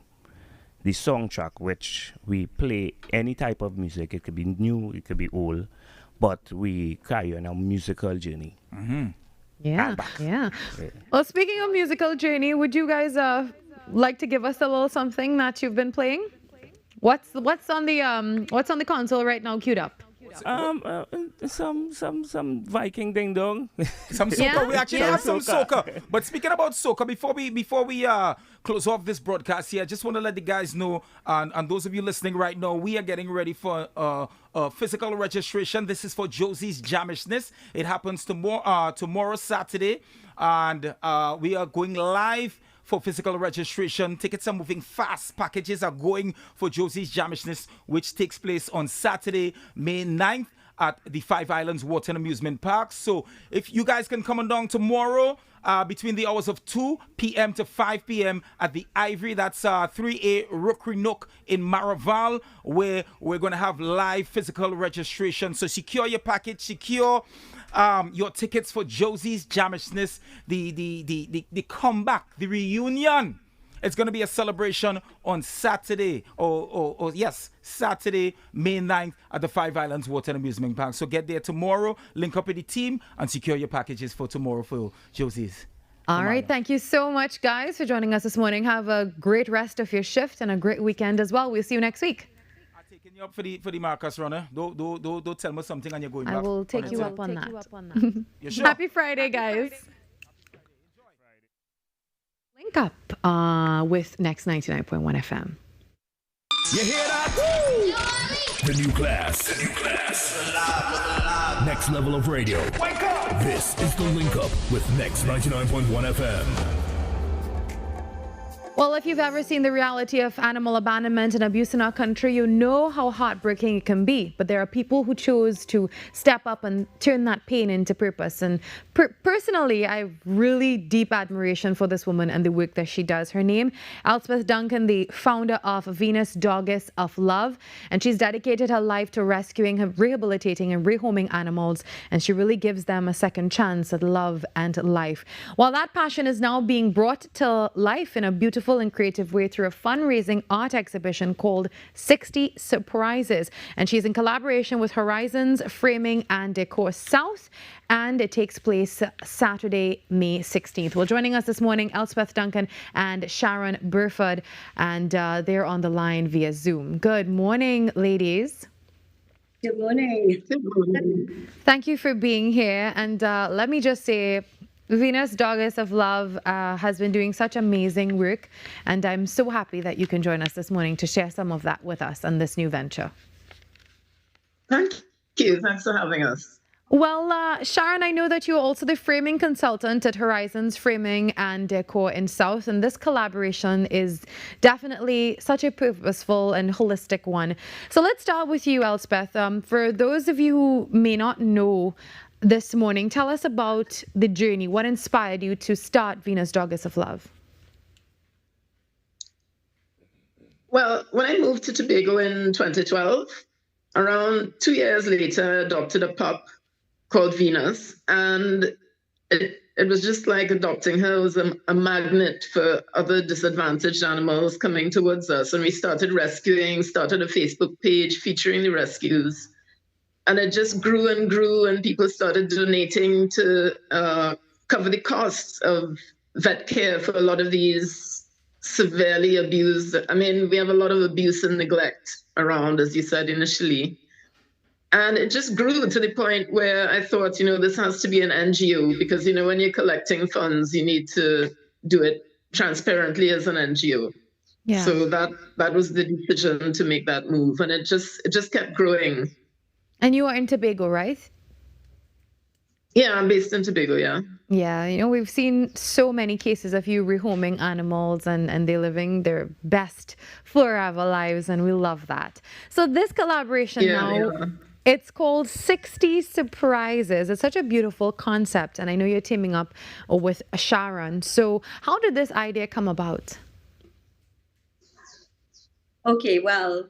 song track, which we play any type of music. It could be new, it could be old, but we carry on a musical journey. Mm-hmm. Yeah. Well, speaking of musical journey, would you guys like to give us a little something that you've been playing? What's on the console right now? Queued up. Some Viking ding dong. Some soca. We actually have some soca. But speaking about soca, before we close off this broadcast here, I just want to let the guys know, and those of you listening right now, we are getting ready for physical registration. This is for Josie's Jamishness. It happens tomorrow Saturday, and we are going live for physical registration. Tickets are moving fast. Packages are going for Josie's Jamishness, which takes place on Saturday, May 9th at the Five Islands Water and Amusement Park. So if you guys can come on down tomorrow between the hours of 2 p.m. to 5 p.m. at the Ivory, that's 3A Rookery Nook in Maraval, where we're going to have live physical registration. So secure your package, secure your tickets for Josie's Jamishness, the comeback, the reunion. It's going to be a celebration on Saturday, Saturday, May 9th at the Five Islands Water and Amusement Park. So get there tomorrow, link up with the team, and secure your packages for tomorrow for Josie's. All right. Thank you so much, guys, for joining us this morning. Have a great rest of your shift and a great weekend as well. We'll see you next week. Taking you up for the Marcus runner. Don't tell me something and you're going back. I will take you up on that. You sure? Happy Friday, guys. Link up with Next 99.1 FM. You hear that? Woo! The new class. Next level of radio. Wake up! This is the Link Up with Next 99.1 FM. Well, if you've ever seen the reality of animal abandonment and abuse in our country, you know how heartbreaking it can be. But there are people who chose to step up and turn that pain into purpose. And personally, I have really deep admiration for this woman and the work that she does. Her name, Elspeth Duncan, the founder of Venus Doggess of Love. And she's dedicated her life to rescuing, rehabilitating and rehoming animals. And she really gives them a second chance at love and life. While that passion is now being brought to life in a beautiful and creative way through a fundraising art exhibition called 60 Surprises. And she's in collaboration with Horizons Framing and Decor South. And it takes place Saturday, May 16th. Well, joining us this morning, Elspeth Duncan and Sharon Burford. And they're on the line via Zoom. Good morning, ladies. Good morning. Good morning. Thank you for being here. And let me just say, Venus Doggess of Love has been doing such amazing work, and I'm so happy that you can join us this morning to share some of that with us on this new venture. Thank you. Thanks for having us. Well, Sharon, I know that you're also the framing consultant at Horizons Framing and Decor in South, and this collaboration is definitely such a purposeful and holistic one. So let's start with you, Elspeth. For those of you who may not know this morning, tell us about the journey. What inspired you to start Venus Doggess of Love? Well, when I moved to Tobago in 2012, around 2 years later, I adopted a pup called Venus. And it was just like adopting her. It was a magnet for other disadvantaged animals coming towards us. And we started rescuing, started a Facebook page featuring the rescues. And it just grew and grew, and people started donating to cover the costs of vet care for a lot of these severely abused. I mean, we have a lot of abuse and neglect around, as you said initially. And it just grew to the point where I thought, this has to be an NGO because, when you're collecting funds, you need to do it transparently as an NGO. Yeah. So that was the decision to make that move. And it just kept growing. And you are in Tobago, right? Yeah, I'm based in Tobago, yeah. Yeah, we've seen so many cases of you rehoming animals and they living their best forever lives, and we love that. So this collaboration it's called 60 Surprises. It's such a beautiful concept, and I know you're teaming up with Sharon. So how did this idea come about? Okay, well,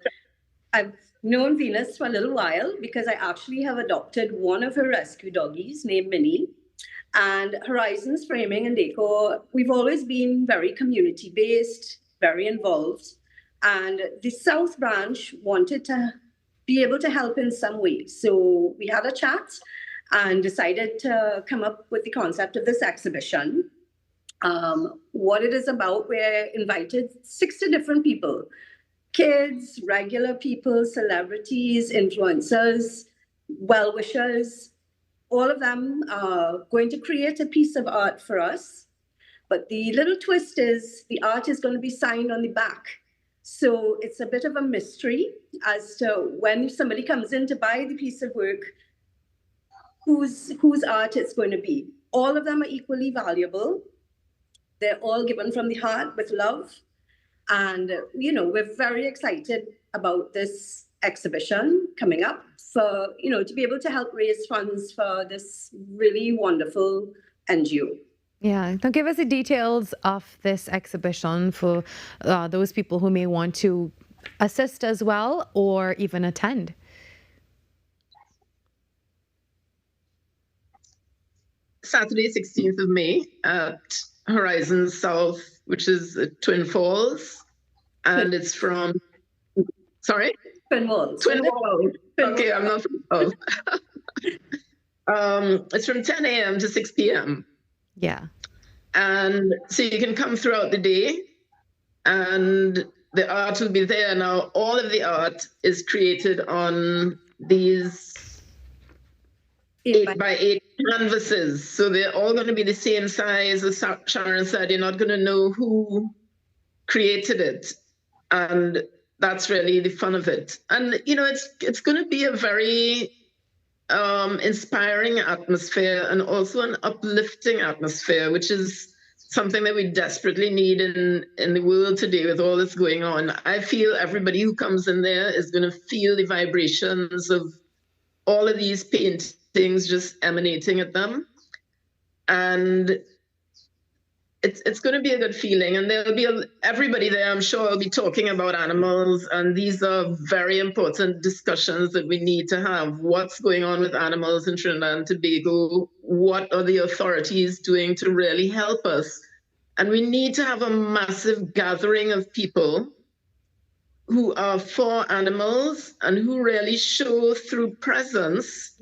I've known Venus for a little while because I actually have adopted one of her rescue doggies named Minnie. And Horizons Framing and Decor, we've always been very community-based, very involved. And the South Branch wanted to be able to help in some way. So we had a chat and decided to come up with the concept of this exhibition. What it is about, we're invited 60 different people. Kids, regular people, celebrities, influencers, well-wishers, all of them are going to create a piece of art for us. But the little twist is the art is going to be signed on the back. So it's a bit of a mystery as to when somebody comes in to buy the piece of work, whose art it's going to be. All of them are equally valuable. They're all given from the heart with love. And, we're very excited about this exhibition coming up for, to be able to help raise funds for this really wonderful NGO. Yeah, now give us the details of this exhibition for those people who may want to assist as well or even attend. Saturday, 16th of May at Horizon South, which is Twin Falls, and it's from, sorry? Twin Falls. Twin Falls. Okay, I'm not from South. It's from 10 a.m. to 6 p.m. Yeah. And so you can come throughout the day and the art will be there. Now, all of the art is created on these 8x8 canvases. So they're all going to be the same size. As Sharon said, you're not going to know who created it. And that's really the fun of it. And, it's going to be a very inspiring atmosphere and also an uplifting atmosphere, which is something that we desperately need in the world today with all that's going on. I feel everybody who comes in there is going to feel the vibrations of all of these paintings just emanating at them. And it's going to be a good feeling, and there'll be everybody there, I'm sure, will be talking about animals, and these are very important discussions that we need to have. What's going on with animals in Trinidad and Tobago? What are the authorities doing to really help us? And we need to have a massive gathering of people who are for animals and who really show through presence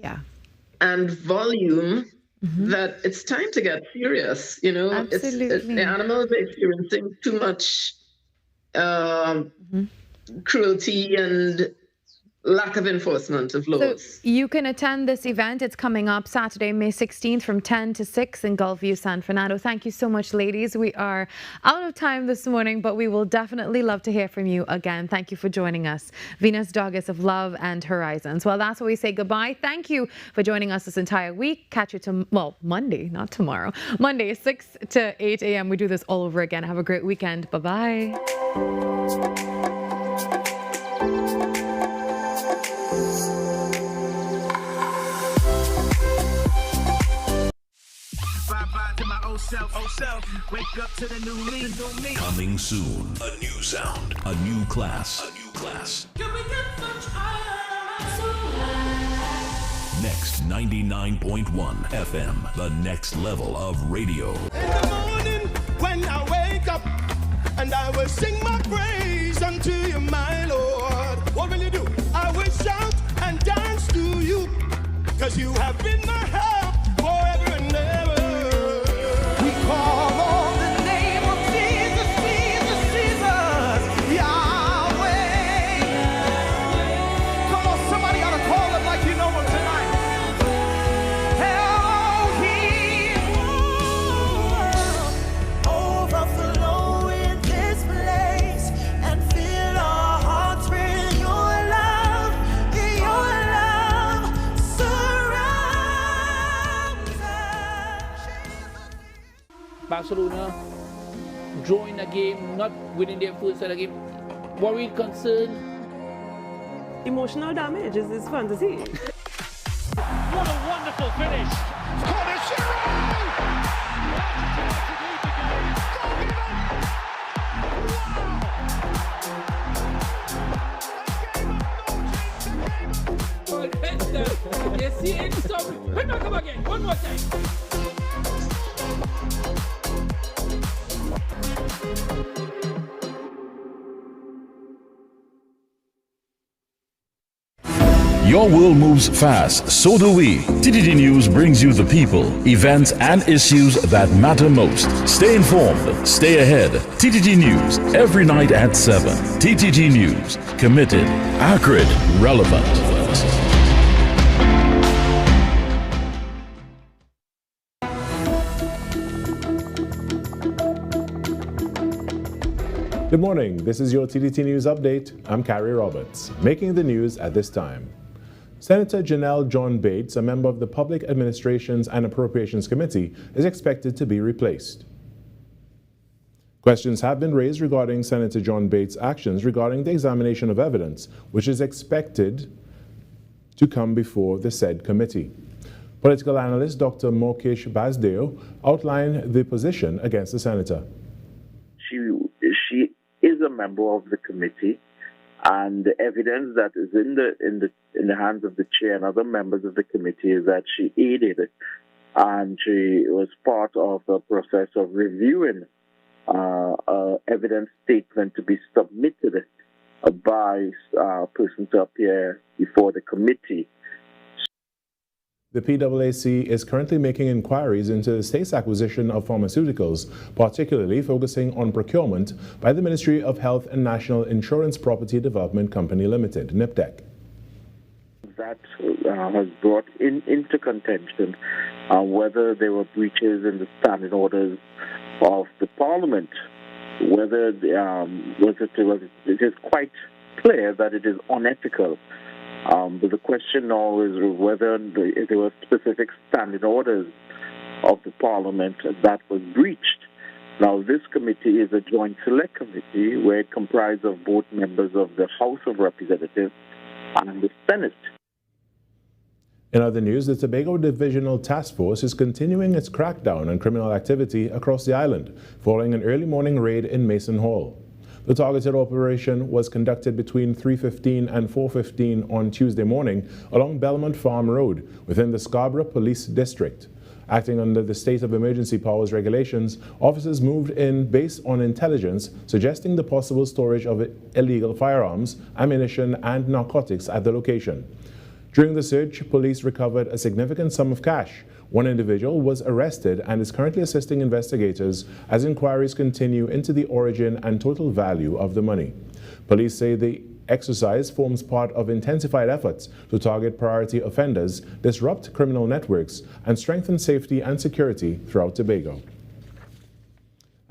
and volume that it's time to get serious. Absolutely. The animals are experiencing too much cruelty and lack of enforcement of laws. So you can attend this event. It's coming up Saturday, May 16th from 10 to 6 in Gulfview, San Fernando. Thank you so much, ladies. We are out of time this morning, but we will definitely love to hear from you again. Thank you for joining us. Venus Doggess of Love and Horizons. Well, that's where we say goodbye. Thank you for joining us this entire week. Catch you Monday, not tomorrow. Monday, 6 to 8 a.m. We do this all over again. Have a great weekend. Bye-bye. Wake up to the new me. Coming soon. A new sound. A new class. A new class. Next 99.1 FM. The next level of radio. In the morning when I wake up and I will sing my praise unto you, my Lord. What will you do? I will shout and dance to you, 'cause you have been my help forever and ever. We call on the name of Jesus, Jesus. Barcelona drawing a game, not winning their first set of game. Worried, concerned? Emotional damage is fantasy. What a wonderful finish! You see it, stop. Let me come again. One more time. Your world moves fast, so do we. TTT News brings you the people, events, and issues that matter most. Stay informed, stay ahead. TTT News, every night at 7. TTT News, committed, accurate, relevant. Good morning, this is your TTT News Update. I'm Carrie Roberts. Making the news at this time. Senator Janelle John Bates, a member of the Public Administrations and Appropriations Committee, is expected to be replaced. Questions have been raised regarding Senator John Bates' actions regarding the examination of evidence, which is expected to come before the said committee. Political analyst Dr. Mukesh Basdeo outlined the position against the senator. She is a member of the committee, and the evidence that is in the hands of the chair and other members of the committee is that she aided and she was part of the process of reviewing evidence statement to be submitted by a person to appear before the committee. The PAAC is currently making inquiries into the state's acquisition of pharmaceuticals, particularly focusing on procurement by the Ministry of Health and National Insurance Property Development Company Limited, NIPTEC. That has brought into contention whether there were breaches in the standing orders of the Parliament, whether it is quite clear that it is unethical. But the question now is whether there were specific standing orders of the Parliament that was breached. Now, this committee is a joint select committee where it comprises of both members of the House of Representatives and the Senate. In other news, the Tobago Divisional Task Force is continuing its crackdown on criminal activity across the island, following an early morning raid in Mason Hall. The targeted operation was conducted between 3:15 and 4:15 on Tuesday morning along Belmont Farm Road within the Scarborough Police District. Acting under the State of Emergency Powers regulations, officers moved in based on intelligence suggesting the possible storage of illegal firearms, ammunition, and narcotics at the location. During the search, police recovered a significant sum of cash. One individual was arrested and is currently assisting investigators as inquiries continue into the origin and total value of the money. Police say the exercise forms part of intensified efforts to target priority offenders, disrupt criminal networks, and strengthen safety and security throughout Tobago.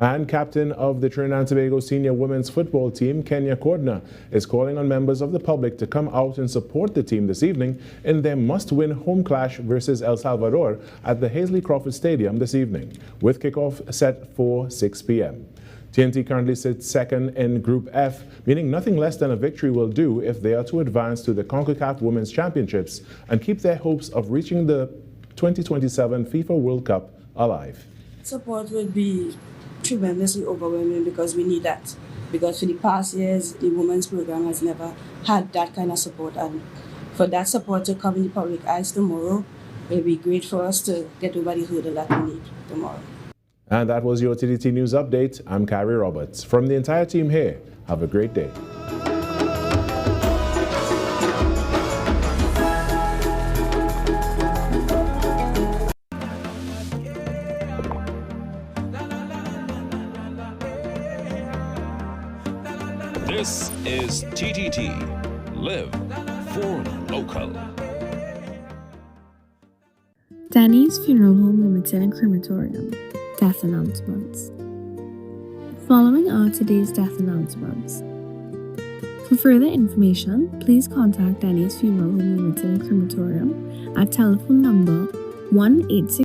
And captain of the Trinidad and Tobago senior women's football team, Kenya Cordner, is calling on members of the public to come out and support the team this evening in their must-win home clash versus El Salvador at the Hazley Crawford Stadium this evening, with kickoff set for 6 p.m. TNT currently sits second in Group F, meaning nothing less than a victory will do if they are to advance to the CONCACAF Women's Championships and keep their hopes of reaching the 2027 FIFA World Cup alive. Support will be tremendously overwhelming because we need that. Because for the past years, the women's program has never had that kind of support, and for that support to come in the public eyes tomorrow, it will be great for us to get over the hurdle that we need tomorrow. And that was your TTT News Update. I'm Carrie Roberts. From the entire team here, have a great day. This is TTT. Live for local. Danny's Funeral Home Limited and Crematorium. Death announcements. Following are today's death announcements. For further information, please contact Danny's Funeral Home Limited and Crematorium at telephone number 186